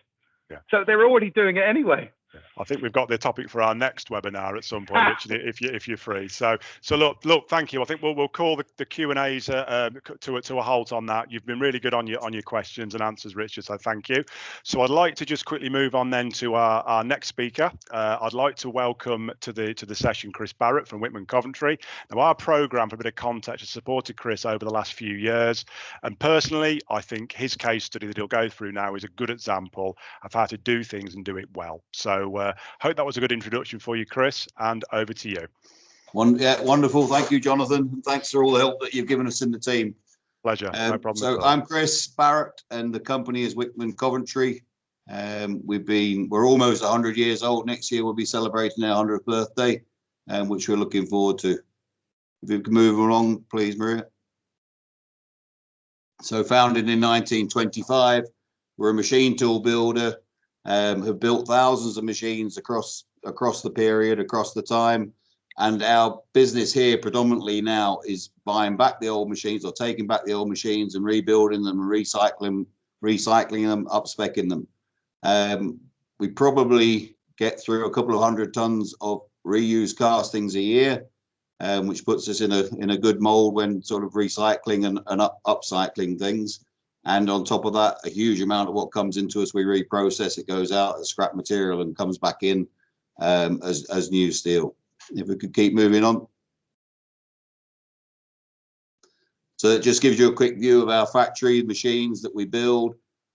Yeah. So they're already doing it anyway. I think we've got the topic for our next webinar at some point, Richard, if you're free. So look, thank you. I think we'll call the Q&As to a halt on that. You've been really good on your questions and answers, Richard. So thank you. So I'd like to just quickly move on then to our next speaker. I'd like to welcome to the session Chris Barrett from Whitman Coventry. Now, our programme, for a bit of context, has supported Chris over the last few years, and personally, I think his case study that he'll go through now is a good example of how to do things and do it well. So hope that was a good introduction for you, Chris, and over to you. Wonderful. Thank you, Jonathan. And thanks for all the help that you've given us in the team. Pleasure. No problem. So I'm Chris Barrett, and the company is Whitman Coventry. We're almost 100 years old. Next year we'll be celebrating our 100th birthday, which we're looking forward to. If you can move along, please, Maria. So founded in 1925, we're a machine tool builder. Have built thousands of machines across the period, across the time, and our business here predominantly now is buying back the old machines or taking back the old machines and rebuilding them and recycling them, up-speccing them. We probably get through a couple of 100 tons of reused castings a year, which puts us in a good mold when sort of recycling and upcycling things. And on top of that, a huge amount of what comes into us, we reprocess. It goes out as scrap material and comes back in as new steel. If we could keep moving on. So it just gives you a quick view of our factory machines that we build.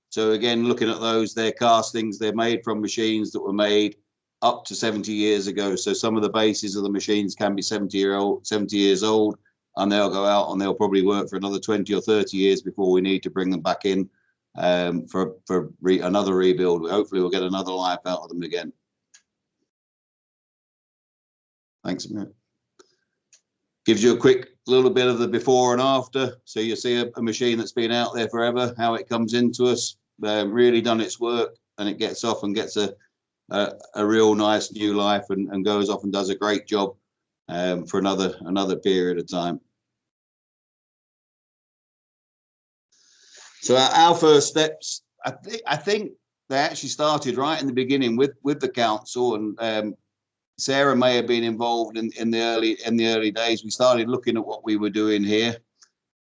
So again, looking at those, they're castings. They're made from machines that were made up to 70 years ago. So some of the bases of the machines can be 70 years old. And they'll go out and they'll probably work for another 20 or 30 years before we need to bring them back in for another rebuild. Hopefully we'll get another life out of them again. Thanks, Amir. Gives you a quick little bit of the before and after. So you see a machine that's been out there forever, how it comes into us, really done its work, and it gets off and gets a real nice new life and goes off and does a great job for another period of time. So our first steps, I think they actually started right in the beginning with the council, and Sarah may have been involved in the early days. We started looking at what we were doing here,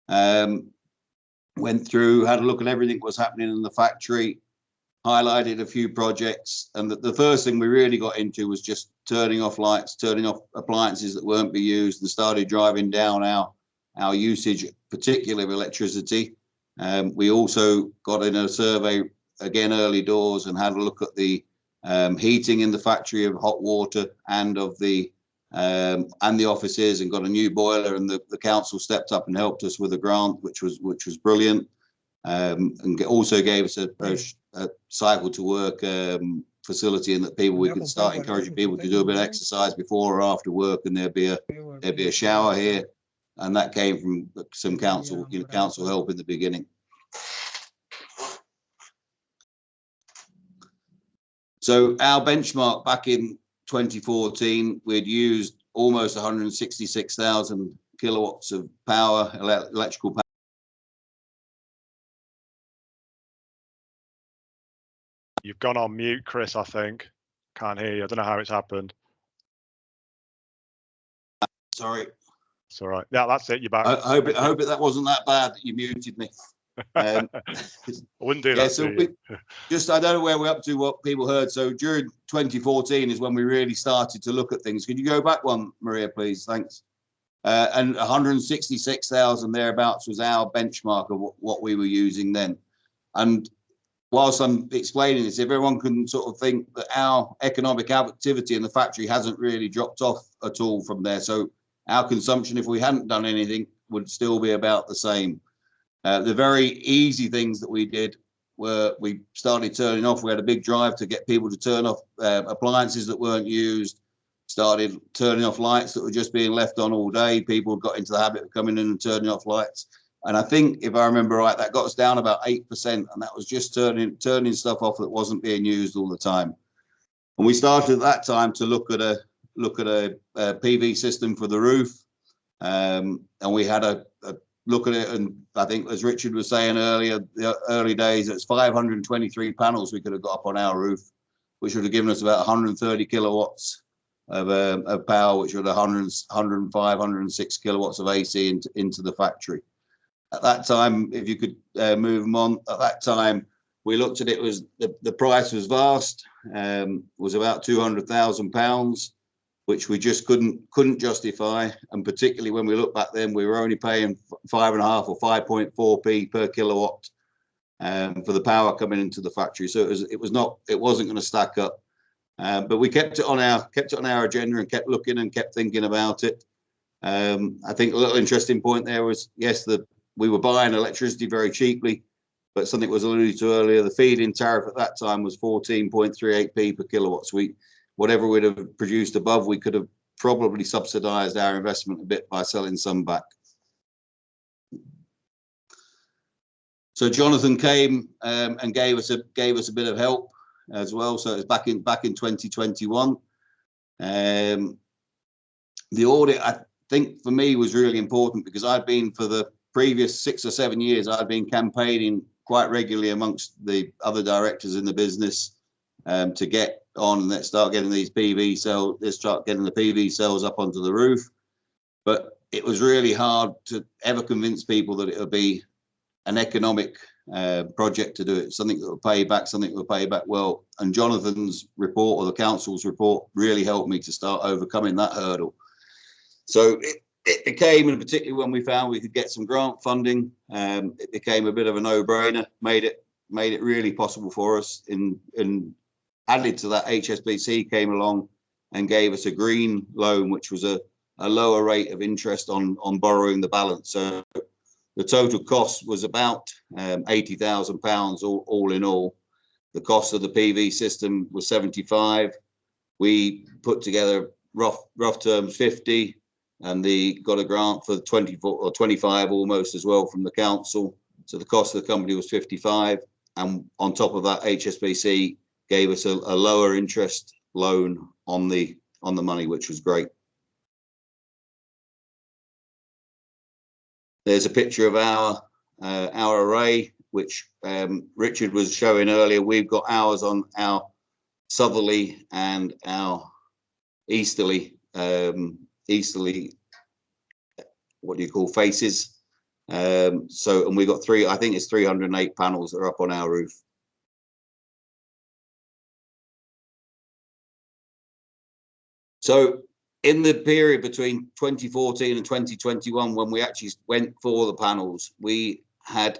went through, had a look at everything that was happening in the factory, highlighted a few projects, and the first thing we really got into was just turning off lights, turning off appliances that weren't being used, and started driving down our usage, particularly of electricity. We also got in a survey, again early doors, and had a look at the heating in the factory of hot water and of the and the offices, and got a new boiler, and the council stepped up and helped us with a grant, which was brilliant, and also gave us a cycle to work facility, and that we could start encouraging people to do a bit of exercise before or after work, and there'd be a shower here, and that came from some council help in the beginning. So our benchmark back in 2014, we'd used almost 166,000 kilowatts of power, electrical power. You've gone on mute, Chris, I think. Can't hear you. I don't know how it's happened. Sorry. It's all right. Yeah, that's it. You're back. I hope that wasn't that bad that you muted me. I wouldn't do that. Yeah, so I don't know where we're up to, what people heard. So during 2014 is when we really started to look at things. Could you go back one, Maria, please? Thanks. And 166,000 thereabouts was our benchmark of what we were using then. And whilst I'm explaining this, if everyone can sort of think that our economic activity in the factory hasn't really dropped off at all from there. So our consumption, if we hadn't done anything, would still be about the same. The very easy things that we did were we started turning off. We had a big drive to get people to turn off appliances that weren't used, started turning off lights that were just being left on all day. People got into the habit of coming in and turning off lights. And I think, if I remember right, that got us down about 8%, and that was just turning stuff off that wasn't being used all the time. And we started at that time to look at a PV system for the roof, and we had a look at it. And I think, as Richard was saying earlier, the early days, it's 523 panels we could have got up on our roof, which would have given us about 130 kilowatts of power, which would have 105, 106 kilowatts of AC into the factory. At that time, if you could move them on, at that time, we looked at it, was the price was vast, was about £200,000, which we just couldn't justify. And particularly when we look back then, we were only paying 5.5 or 5.4p per kilowatt for the power coming into the factory. So it wasn't going to stack up. But we kept it on our agenda and kept looking and kept thinking about it. I think a little interesting point there was, yes, we were buying electricity very cheaply, but something was alluded to earlier, the feed-in tariff at that time was 14.38p per kilowatts. Whatever we'd have produced above, we could have probably subsidised our investment a bit by selling some back. So Jonathan came and gave us a bit of help as well. So it was back in 2021. The audit, I think, for me was really important, because I'd been, for the previous 6 or 7 years, I'd been campaigning quite regularly amongst the other directors in the business to get on and let's start getting these PV cells, let's start getting the PV cells up onto the roof. But it was really hard to ever convince people that it would be an economic project to do it, something that would pay back well. And Jonathan's report, or the council's report, really helped me to start overcoming that hurdle. So it became, and particularly when we found we could get some grant funding, it became a bit of a no-brainer, made it really possible for us. And added to that, HSBC came along and gave us a green loan, which was a lower rate of interest on borrowing the balance. So the total cost was about £80,000 all in all. The cost of the PV system was 75. We put together rough terms 50, and got a grant for 24 or 25 almost as well from the council. So the cost of the company was 55, and on top of that, HSBC gave us a lower interest loan on the money, which was great. There's a picture of our array, which Richard was showing earlier. We've got ours on our southerly and our easterly, what do you call, faces. And we got I think it's 308 panels that are up on our roof. So in the period between 2014 and 2021, when we actually went for the panels, we had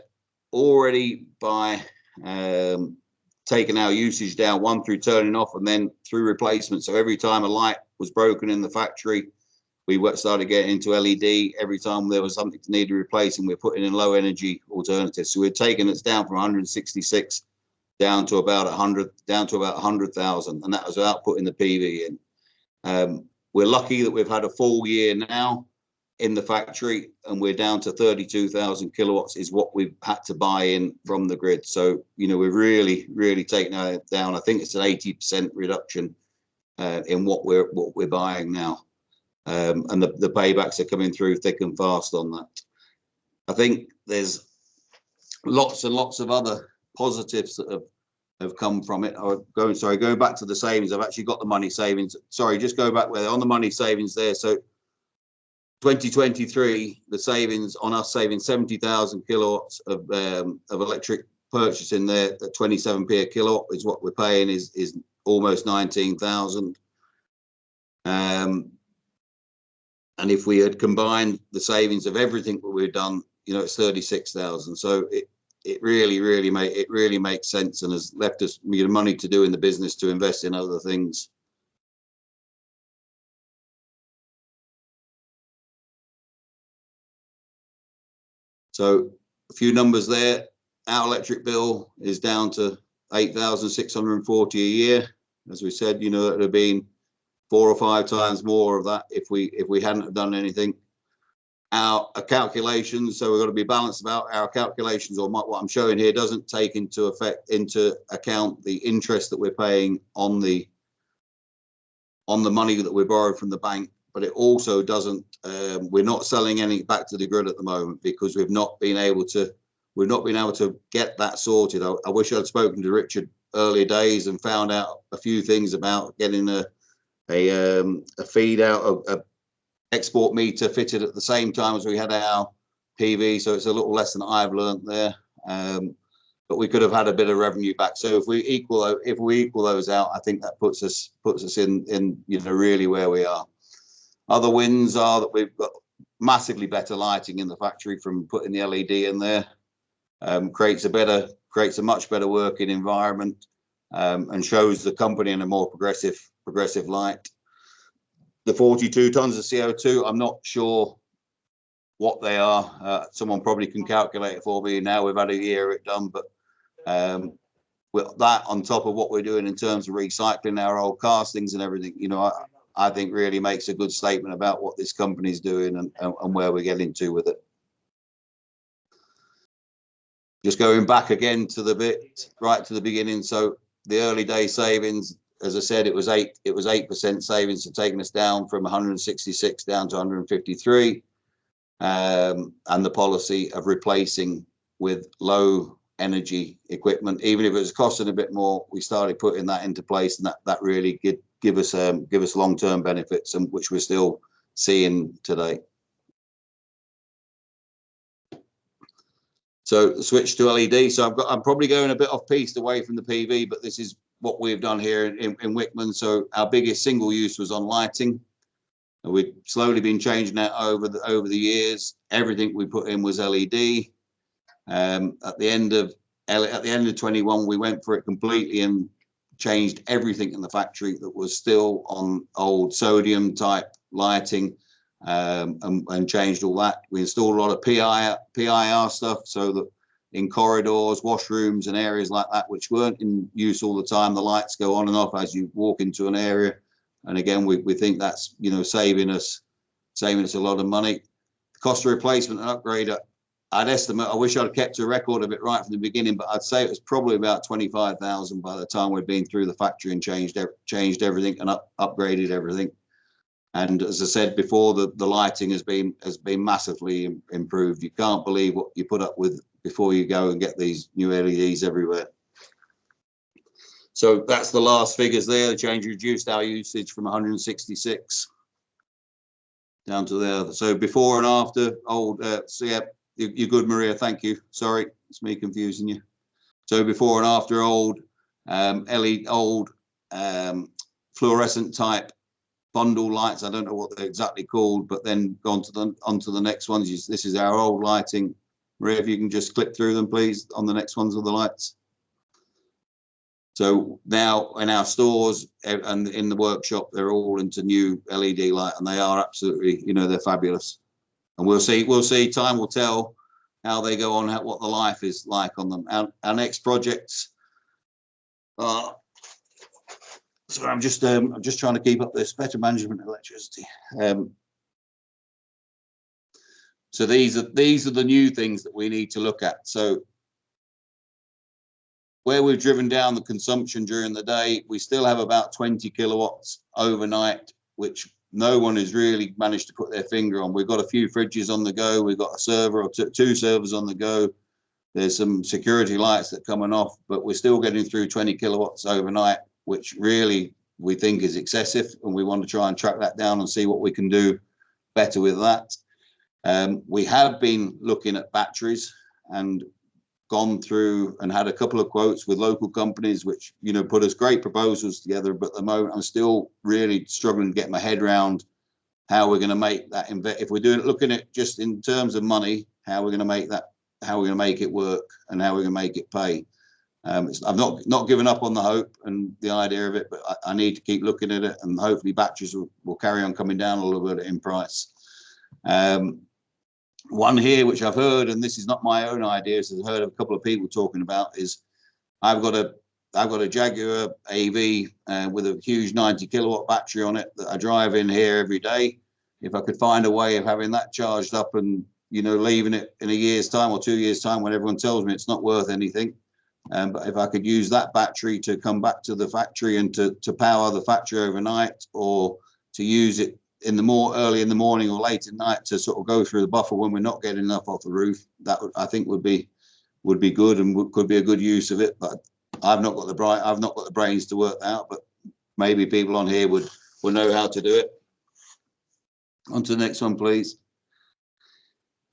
already by taken our usage down, one through turning off and then through replacement. So every time a light was broken in the factory, we started getting into LED. Every time there was something that needed replacing, we're putting in low energy alternatives. So we're taking it down from 166 down to about 100, down to about 100,000, and that was without putting the PV in. We're lucky that we've had a full year now in the factory, and we're down to 32,000 kilowatts is what we've had to buy in from the grid. So, you know, we've really taken it down. I think it's an 80% reduction in what we're buying now. And the paybacks are coming through thick and fast on that. I think there's lots and lots of other positives that have come from it. Going back to the savings, I've actually got the money savings. Sorry, just go back where on the money savings there. So 2023, the savings on us saving 70,000 kilowatts of electric purchase in there at 27p a kilowatt is what we're paying is almost 19,000. And if we had combined the savings of everything that we've done, you know, it's 36,000. So it really makes sense and has left us money to do in the business to invest in other things. So a few numbers there. Our electric bill is down to 8,640 a year. As we said, you know, it would have been 4 or 5 times more of that if we hadn't have done anything. Our calculations, so we've got to be balanced about our calculations, or what I'm showing here doesn't take into account the interest that we're paying on the money that we borrowed from the bank, but it also doesn't. We're not selling any back to the grid at the moment because we've not been able to get that sorted. I wish I'd spoken to Richard earlier days and found out a few things about getting a feed out, a export meter fitted at the same time as we had our PV. So it's a little less than I've learned there, but we could have had a bit of revenue back. So if we equal those out, I think that puts us in you know, really where we are. Other wins are that we've got massively better lighting in the factory from putting the LED in there. Creates a much better working environment, and shows the company in a more progressive light. The 42 tons of CO2, I'm not sure what they are. Someone probably can calculate it for me now. We've had a year of it done, but with that on top of what we're doing in terms of recycling our old castings and everything, you know, I think really makes a good statement about what this company's doing and where we're getting to with it. Just going back again to the bit right to the beginning. So the early day savings, as I said, it was 8% savings, so taking us down from 166 down to 153, and the policy of replacing with low energy equipment, even if it was costing a bit more, we started putting that into place, and that really give us long-term benefits, and which we're still seeing today. So switch to LED. So I'm probably going a bit off piste away from the PV, but this is what we've done here in Wickman. So our biggest single use was on lighting. We've slowly been changing that over the years. Everything we put in was LED. At the end of 21, we went for it completely and changed everything in the factory that was still on old sodium type lighting. And changed all that. We installed a lot of PIR stuff, so that in corridors, washrooms and areas like that, which weren't in use all the time, the lights go on and off as you walk into an area. And again, we think that's, you know, saving us a lot of money. The cost of replacement and upgrade, I'd estimate, I wish I'd kept a record of it right from the beginning, but I'd say it was probably about 25,000 by the time we'd been through the factory and changed everything and upgraded everything. And as I said before, the lighting has been massively improved. You can't believe what you put up with before you go and get these new LEDs everywhere. So that's the last figures there. The change reduced our usage from 166 down to there. So before and after, so yeah, you're good, Maria. Thank you. Sorry, it's me confusing you. So before and after, old fluorescent type bundle lights. I don't know what they're exactly called, but then gone to onto the next ones. This is our old lighting. Maria, if you can just click through them, please, on the next ones of the lights. So now in our stores and in the workshop, they're all into new LED light, and they are absolutely, you know, they're fabulous. And we'll see. Time will tell how they go on, what the life is like on them. Our next projects are. So I'm just trying to keep up this better management of electricity. So these are the new things that we need to look at. So where we've driven down the consumption during the day, we still have about 20 kilowatts overnight, which no one has really managed to put their finger on. We've got a few fridges on the go. We've got a server or two servers on the go. There's some security lights that are coming off, but we're still getting through 20 kilowatts overnight, which really we think is excessive. And we want to try and track that down and see what we can do better with that. We have been looking at batteries and gone through and had a couple of quotes with local companies, which, you know, put us great proposals together. But at the moment, I'm still really struggling to get my head around how we're going to make that if we're doing it, looking at just in terms of money, how we're going to make that, how we're going to make it work, and how we're going to make it pay. I've not given up on the hope and the idea of it, but I need to keep looking at it, and hopefully batteries will carry on coming down a little bit in price. One here, which I've heard, and this is not my own idea, so I've heard of a couple of people talking about, is I've got a Jaguar AV with a huge 90 kilowatt battery on it that I drive in here every day. If I could find a way of having that charged up and, you know, leaving it in a year's time or 2 years' time when everyone tells me it's not worth anything, but if I could use that battery to come back to the factory and to power the factory overnight, or to use it in the early in the morning or late at night to sort of go through the buffer when we're not getting enough off the roof, that I think would be good and could be a good use of it. But I've not got the brains to work that out, but maybe people on here will know how to do it. On to the next one, please.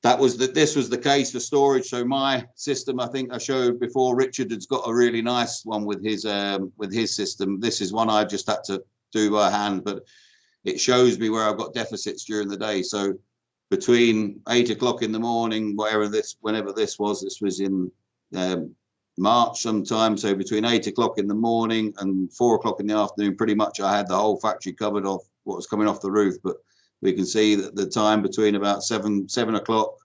This was the case for storage. So my system, I think I showed before, Richard has got a really nice one with his system. This is one I've just had to do by hand, but it shows me where I've got deficits during the day. So between 8 o'clock in the morning, whenever this was in March sometime. So between 8 o'clock in the morning and 4 o'clock in the afternoon, pretty much I had the whole factory covered off what was coming off the roof. But we can see that the time between about 7 o'clock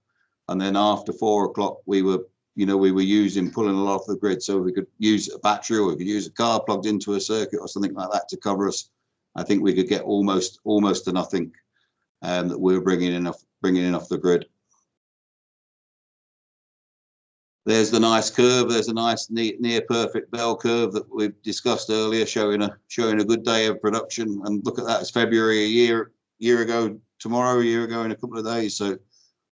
and then after 4 o'clock, we were pulling a lot off the grid. So we could use a battery, or we could use a car plugged into a circuit or something like that to cover us. I think we could get almost to nothing that we were bringing in off the grid. There's the nice curve. There's a nice near perfect bell curve that we've discussed earlier, showing a good day of production. And look at that, it's February a year ago tomorrow, a year ago in a couple of days. So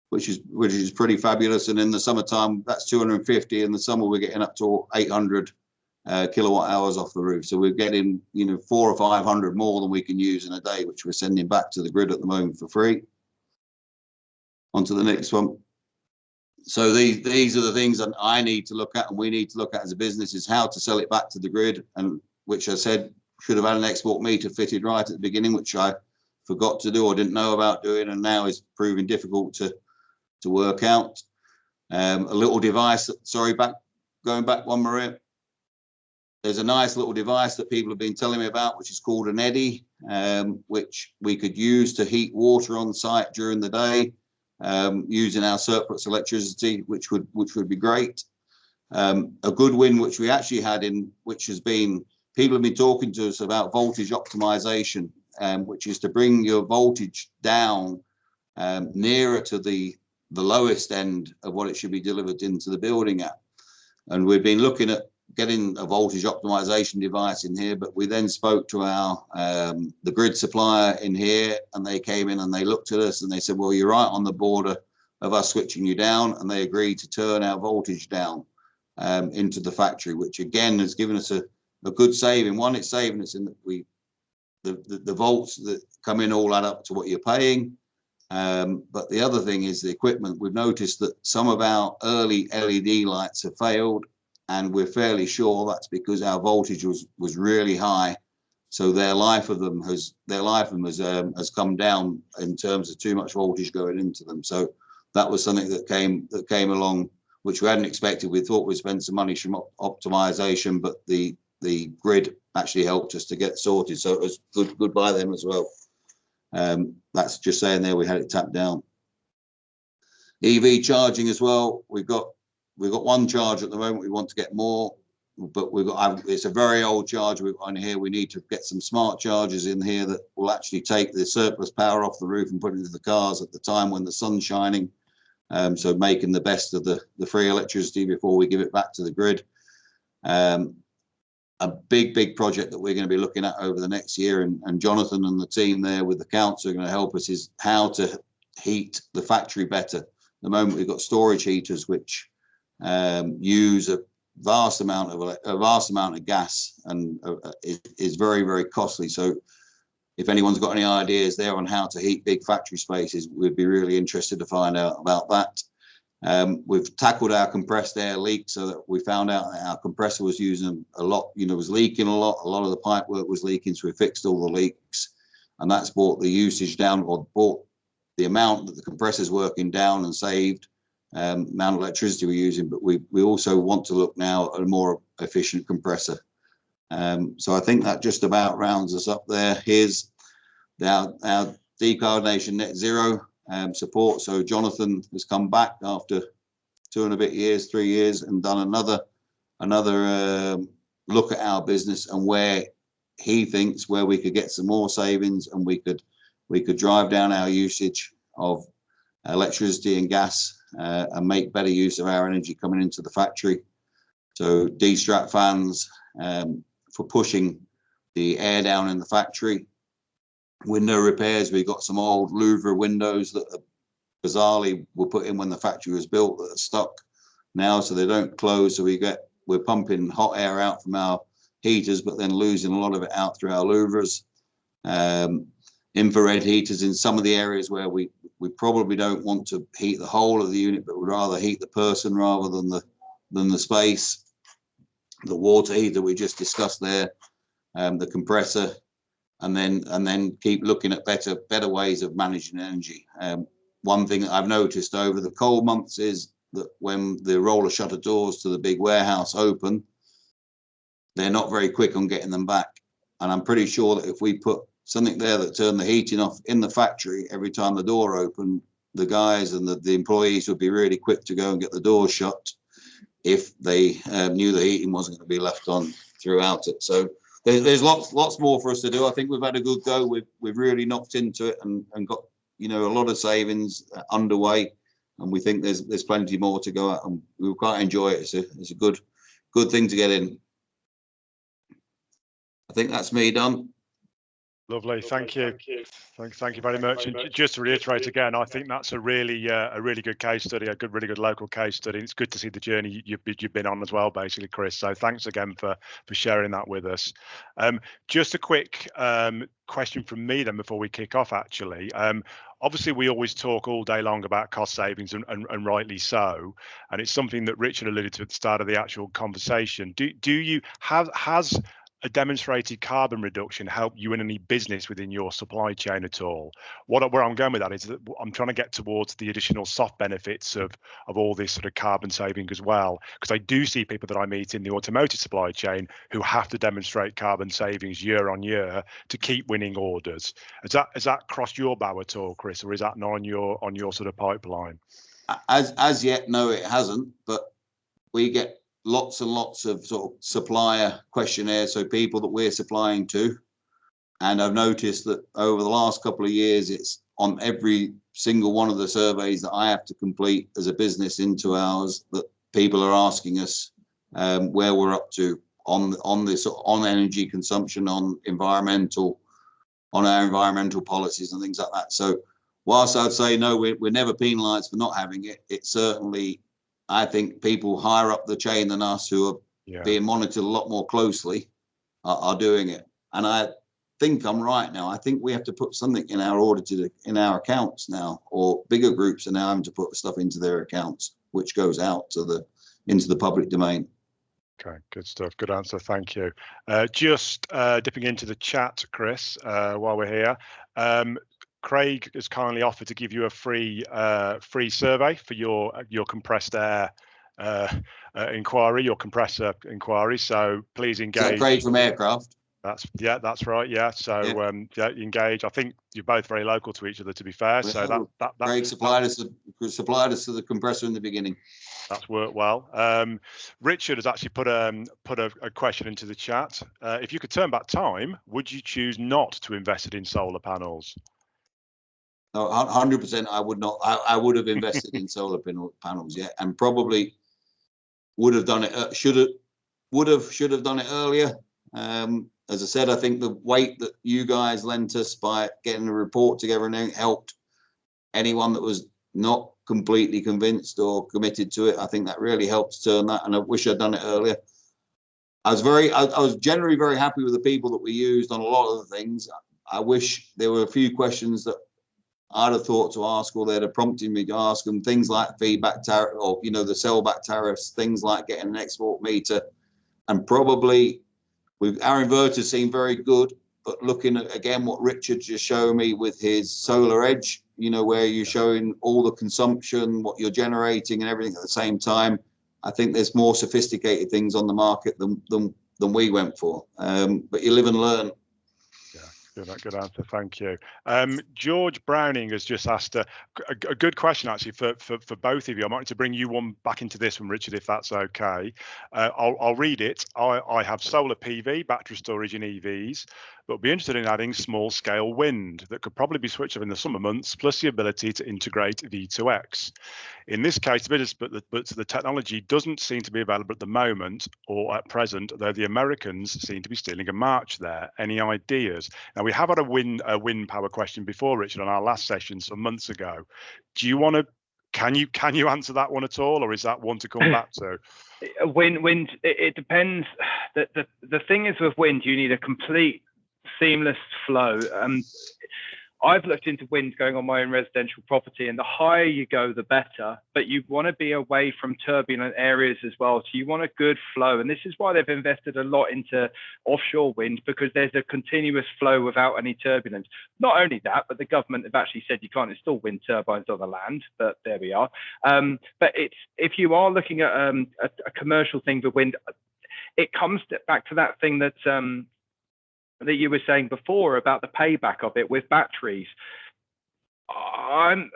which is pretty fabulous. And in the summertime, that's 250. In the summer, we're getting up to 800 kilowatt hours off the roof. So we're getting, 400 or 500 more than we can use in a day, which we're sending back to the grid at the moment for free. On to the next one. So these are the things that I need to look at, and we need to look at as a business, is how to sell it back to the grid, and which I said should have had an export meter fitted right at the beginning, which I forgot to do or didn't know about doing, and now is proving difficult to work out. A little device, going back one, Maria. There's a nice little device that people have been telling me about, which is called an eddy, which we could use to heat water on site during the day, using our surplus electricity, which would be great. A good win, which we actually had which has been, people have been talking to us about voltage optimization, which is to bring your voltage down nearer to the lowest end of what it should be delivered into the building at. And we've been looking at getting a voltage optimization device in here, but we then spoke to the grid supplier in here, and they came in and they looked at us and they said, well, you're right on the border of us switching you down, and they agreed to turn our voltage down into the factory, which again has given us a good saving. One, it's saving us in that the volts that come in all add up to what you're paying. But the other thing is the equipment. We've noticed that some of our early LED lights have failed, and we're fairly sure that's because our voltage was really high. So their life of them has come down in terms of too much voltage going into them. So that was something that came along, which we hadn't expected. We thought we'd spend some money from optimization, but the the grid actually helped us to get sorted. So it was good by them as well. That's just saying there we had it tapped down. EV charging as well. We've got one charge at the moment. We want to get more, but it's a very old charge we've got in here. We need to get some smart chargers in here that will actually take the surplus power off the roof and put it into the cars at the time when the sun's shining. So making the best of the free electricity before we give it back to the grid. A big project that we're going to be looking at over the next year, and Jonathan and the team there with the council are going to help us, is how to heat the factory better. At the moment, we've got storage heaters which use a vast amount of gas, and is very costly. So if anyone's got any ideas there on how to heat big factory spaces, we'd be really interested to find out about that. We've tackled our compressed air leak, so that we found out that our compressor was using a lot, was leaking a lot of the pipe work was leaking, so we fixed all the leaks, and that's brought the usage down, or brought the amount that the compressor's working down, and saved amount of electricity we're using. But we also want to look now at a more efficient compressor. So I think that just about rounds us up there. Here's our decarbonation net zero support. So Jonathan has come back after 3 years, and done another look at our business and where he thinks where we could get some more savings, and we could drive down our usage of electricity and gas, and make better use of our energy coming into the factory. So D-strap fans for pushing the air down in the factory. Window repairs, we've got some old louvre windows that bizarrely were put in when the factory was built that are stuck now, so they don't close. So we're pumping hot air out from our heaters, but then losing a lot of it out through our louvres. Infrared heaters in some of the areas where we probably don't want to heat the whole of the unit, but would rather heat the person rather than the space. The water heater we just discussed there, the compressor. And then keep looking at better ways of managing energy. One thing that I've noticed over the cold months is that when the roller shutter doors to the big warehouse open, they're not very quick on getting them back. And I'm pretty sure that if we put something there that turned the heating off in the factory every time the door opened, the guys and the employees would be really quick to go and get the door shut if they knew the heating wasn't going to be left on throughout it. So there's lots more for us to do. I think we've had a good go. We've really knocked into it and got a lot of savings underway, and we think there's plenty more to go at, and we quite enjoy it. It's a good thing to get in. I think that's me done. Lovely, thank you. Thank you very much. And just to reiterate again, I think that's a really good case study, really good local case study. It's good to see the journey you've been on as well, basically, Chris. So thanks again for sharing that with us. Just a quick question from me then before we kick off, actually. Obviously, we always talk all day long about cost savings, and rightly so. And it's something that Richard alluded to at the start of the actual conversation. Do you has a demonstrated carbon reduction help you in any business within your supply chain at all? Where I'm going with that is that I'm trying to get towards the additional soft benefits of all this sort of carbon saving as well, because I do see people that I meet in the automotive supply chain who have to demonstrate carbon savings year on year to keep winning orders. Has that crossed your bow at all, Chris, or is that not on your sort of pipeline? As yet, no, it hasn't. But we get lots and lots of sort of supplier questionnaires, so people that we're supplying to, and I've noticed that over the last couple of years, it's on every single one of the surveys that I have to complete as a business into ours, that people are asking us where we're up to on this, on energy consumption, on our environmental policies and things like that. So whilst I'd say no, we're never penalised for not having it, it's certainly, I think people higher up the chain than us who are being monitored a lot more closely are doing it. And I think I'm right now. I think we have to put something in our accounts now, or bigger groups are now having to put stuff into their accounts, which goes out into the public domain. Okay, good stuff. Good answer. Thank you. Just dipping into the chat, Chris, while we're here. Craig has kindly offered to give you a free survey for your compressed air inquiry, your compressor inquiry. So please engage. Is that Craig from Aircraft? That's right. Yeah. So yeah, engage. I think you're both very local to each other, to be fair. Well, so that Craig supplied us to the compressor in the beginning. That's worked well. Richard has actually put a question into the chat. If you could turn back time, would you choose not to invest in solar panels? No, 100%. I would not. I would have invested in solar panels, yeah, and probably would have done it. Should have done it earlier. As I said, I think the weight that you guys lent us by getting a report together and everything helped anyone that was not completely convinced or committed to it. I think that really helped turn that, and I wish I'd done it earlier. I was generally very happy with the people that we used on a lot of the things. I wish there were a few questions that I'd have thought to ask, or they'd have prompted me to ask them, things like feedback tariff, or the sellback tariffs, things like getting an export meter, and probably our inverters seem very good, but looking at again what Richard just showed me with his Solar Edge, where you're showing all the consumption, what you're generating and everything at the same time. I think there's more sophisticated things on the market than we went for. But you live and learn. Good answer, thank you. George Browning has just asked a good question actually for both of you. I might need to bring you one back into this one, Richard, if that's okay. I'll read it. I have solar PV, battery storage and EVs, but be interested in adding small scale wind that could probably be switched off in the summer months, plus the ability to integrate V2X. In this case, but the technology doesn't seem to be available at the moment or at present, though the Americans seem to be stealing a march there. Any ideas? Now, we have had a wind power question before, Richard, on our last session some months ago. Do you want to? Can you answer that one at all, or is that one to come back to? Wind. It depends. The thing is with wind, you need a complete seamless flow. I've looked into wind going on my own residential property, and the higher you go, the better. But you want to be away from turbulent areas as well. So you want a good flow. And this is why they've invested a lot into offshore wind, because there's a continuous flow without any turbulence. Not only that, but the government have actually said you can't install wind turbines on the land, but there we are. But if you are looking at a commercial thing for wind, it comes back to that thing that you were saying before about the payback of it with batteries. And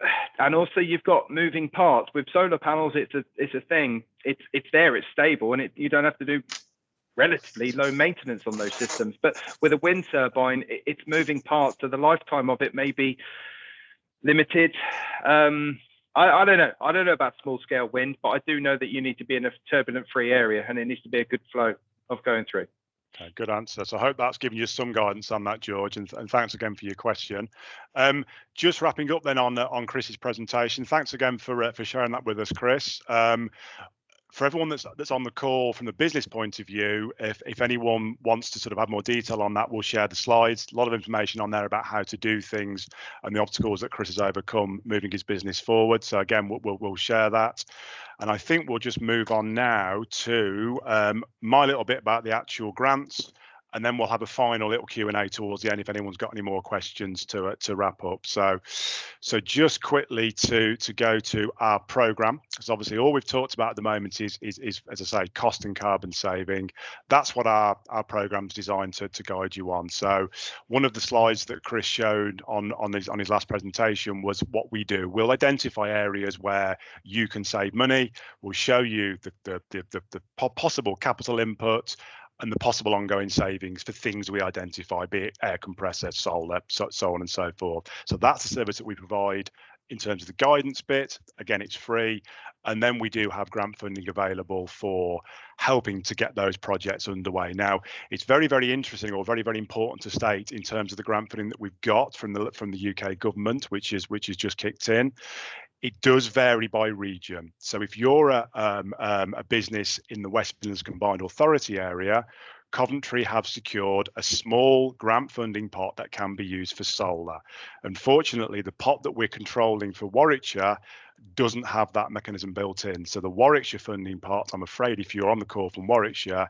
also you've got moving parts with solar panels. It's a thing. It's there. It's stable, and you don't have to do relatively low maintenance on those systems. But with a wind turbine, it's moving parts, so the lifetime of it may be limited. I don't know. I don't know about small scale wind, but I do know that you need to be in a turbulent-free area, and it needs to be a good flow of going through. Okay, good answer. So I hope that's given you some guidance on that, George, and thanks again for your question. Just wrapping up then on Chris's presentation. Thanks again for sharing that with us, Chris. For everyone that's on the call from the business point of view, if anyone wants to sort of have more detail on that, we'll share the slides. A lot of information on there about how to do things and the obstacles that Chris has overcome moving his business forward. So again, we'll share that. And I think we'll just move on now to my little bit about the actual grants, and then we'll have a final little Q&A towards the end if anyone's got any more questions to wrap up. So just quickly to go to our program, because obviously all we've talked about at the moment is as I say, cost and carbon saving. That's what our program's designed to guide you on. So one of the slides that Chris showed on his last presentation was what we do. We'll identify areas where you can save money. We'll show you the possible capital input and the possible ongoing savings for things we identify, be it air compressor, solar, so on and so forth. So that's the service that we provide in terms of the guidance bit. Again, it's free. And then we do have grant funding available for helping to get those projects underway. Now, it's very, very interesting, or very, very important to state in terms of the grant funding that we've got from the UK government, which is just kicked in. It does vary by region. So if you're a business in the West Midlands Combined Authority area, Coventry have secured a small grant funding pot that can be used for solar. Unfortunately, the pot that we're controlling for Warwickshire doesn't have that mechanism built in. So the Warwickshire funding pot, I'm afraid, if you're on the call from Warwickshire,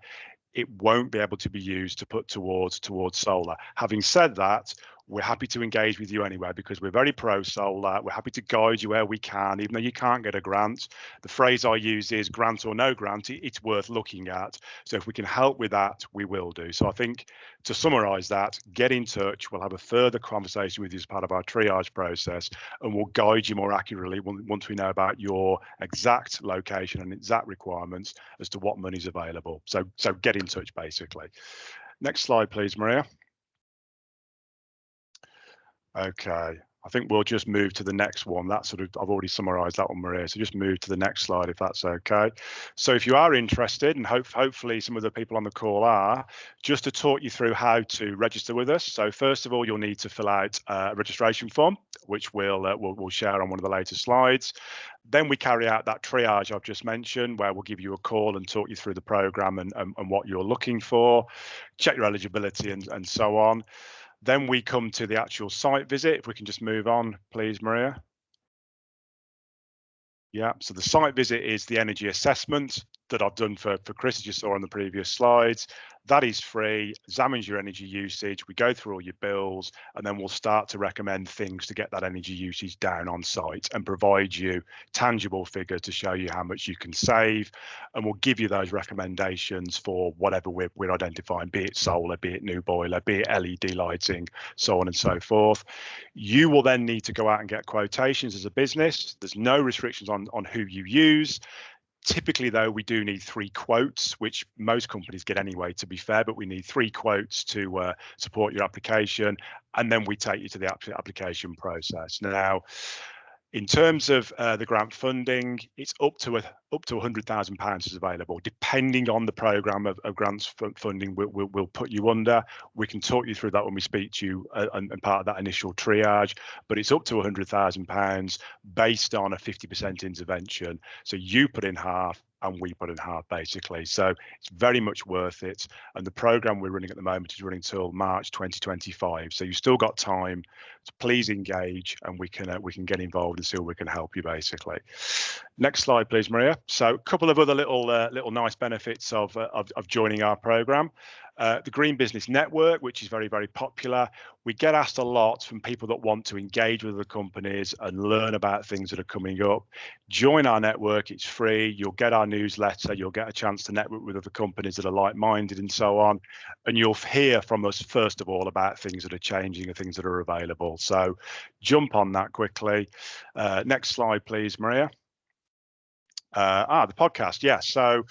it won't be able to be used to put towards solar. Having said that, we're happy to engage with you anyway, because we're very pro solar. We're happy to guide you where we can, even though you can't get a grant. The phrase I use is grant or no grant, it's worth looking at. So if we can help with that, we will do. So I think, to summarize that, get in touch. We'll have a further conversation with you as part of our triage process, and we'll guide you more accurately once we know about your exact location and exact requirements as to what money's available. So get in touch, basically. Next slide, please, Maria. Okay, I think we'll just move to the next one. That sort of, I've already summarized that one, Maria. So just move to the next slide, if that's okay. So if you are interested, and hopefully some of the people on the call are, just to talk you through how to register with us. So first of all, you'll need to fill out a registration form, which we'll share on one of the later slides. Then we carry out that triage I've just mentioned, where we'll give you a call and talk you through the program and what you're looking for, check your eligibility and so on. Then we come to the actual site visit. If we can just move on, please, Maria. Yeah, so the site visit is the energy assessment that I've done for Chris, as you saw on the previous slides. That is free, examines your energy usage. We go through all your bills, and then we'll start to recommend things to get that energy usage down on site and provide you tangible figures to show you how much you can save. And we'll give you those recommendations for whatever we're identifying, be it solar, be it new boiler, be it LED lighting, so on and so forth. You will then need to go out and get quotations as a business. There's no restrictions on who you use. Typically, though, we do need 3 quotes, which most companies get anyway, to be fair, but we need 3 quotes to support your application, and then we take you to the application process. Now, in terms of the grant funding, it's up to £100,000 is available, depending on the programme of grants funding we'll put you under. We can talk you through that when we speak to you and part of that initial triage, but it's up to £100,000 based on a 50% intervention. So you put in half and we put in half, basically. So it's very much worth it. And the programme we're running at the moment is running till March 2025. So you've still got time. So please engage, and we can get involved and see how we can help you, basically. Next slide, please, Maria. So a couple of other little nice benefits of joining our programme. The Green Business Network, which is very, very popular. We get asked a lot from people that want to engage with the companies and learn about things that are coming up. Join our network, it's free. You'll get our newsletter, you'll get a chance to network with other companies that are like-minded and so on. And you'll hear from us, first of all, about things that are changing and things that are available. So jump on that quickly. Next slide, please, Maria. The podcast, yes. So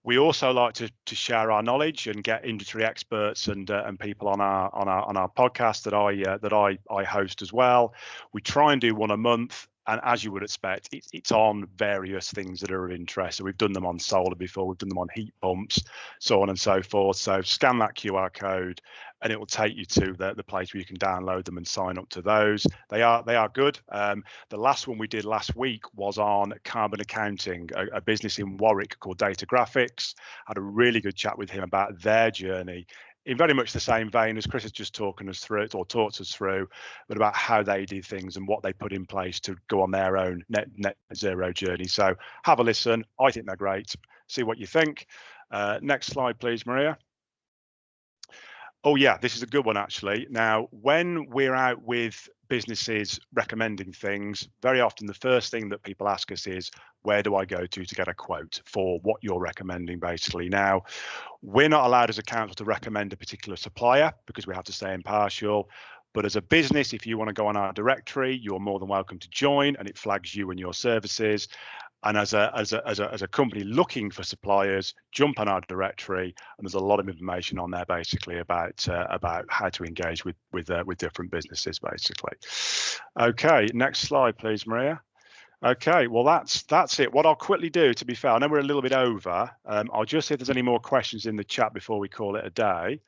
we also like to share our knowledge and get industry experts and people on our podcast that I host as well. We try and do one a month, and as you would expect, it's on various things that are of interest. So we've done them on solar before, we've done them on heat pumps, so on and so forth. So scan that QR code, and it will take you to the place where you can download them and sign up to those. They are good. The last one we did last week was on carbon accounting, a business in Warwick called Data Graphics. Had a really good chat with him about their journey, in very much the same vein as Chris has just talked us through, but about how they do things and what they put in place to go on their own net zero journey. So have a listen. I think they're great. See what you think. Next slide, please, Maria. Oh yeah, this is a good one, actually. Now, when we're out with businesses recommending things, very often the first thing that people ask us is, where do I go to get a quote for what you're recommending, basically? Now, we're not allowed as a council to recommend a particular supplier because we have to stay impartial. But as a business, if you want to go on our directory, you're more than welcome to join, and it flags you and your services. And as a company looking for suppliers, jump on our directory, and there's a lot of information on there, basically about how to engage with different businesses, basically. Okay, next slide, please, Maria. Okay, well that's it. What I'll quickly do, to be fair, I know we're a little bit over. I'll just see if there's any more questions in the chat before we call it a day.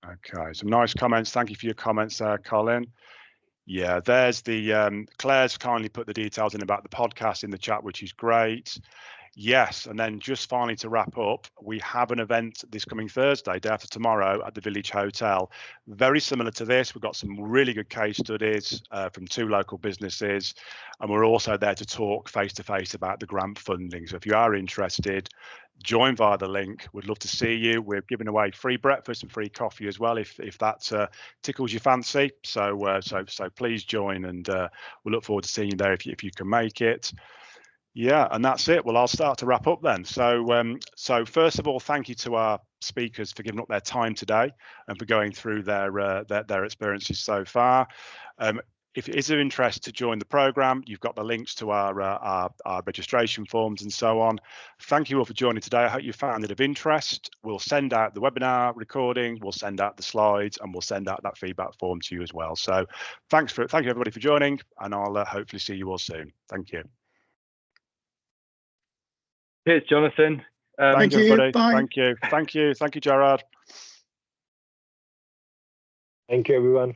Okay, some nice comments. Thank you for your comments there, Colin. Yeah, there's the Claire's kindly put the details in about the podcast in the chat, which is great. Yes, and then just finally to wrap up, we have an event this coming Thursday, day after tomorrow, at the Village Hotel. Very similar to this. We've got some really good case studies from 2 local businesses, and we're also there to talk face to face about the grant funding. So if you are interested, join via the link. We'd love to see you. We're giving away free breakfast and free coffee as well, if that tickles your fancy. So so please join, and we look forward to seeing you there if you can make it. Yeah, and that's it. Well, I'll start to wrap up then. So first of all, thank you to our speakers for giving up their time today and for going through their experiences so far. If it is of interest to join the program, you've got the links to our registration forms and so on. Thank you all for joining today. I hope you found it of interest. We'll send out the webinar recording, we'll send out the slides, and we'll send out that feedback form to you as well. So thank you everybody for joining, and I'll hopefully see you all soon. Thank you. Cheers, Jonathan. Thank you, everybody. Bye. Thank you, Gerard. Thank you, everyone.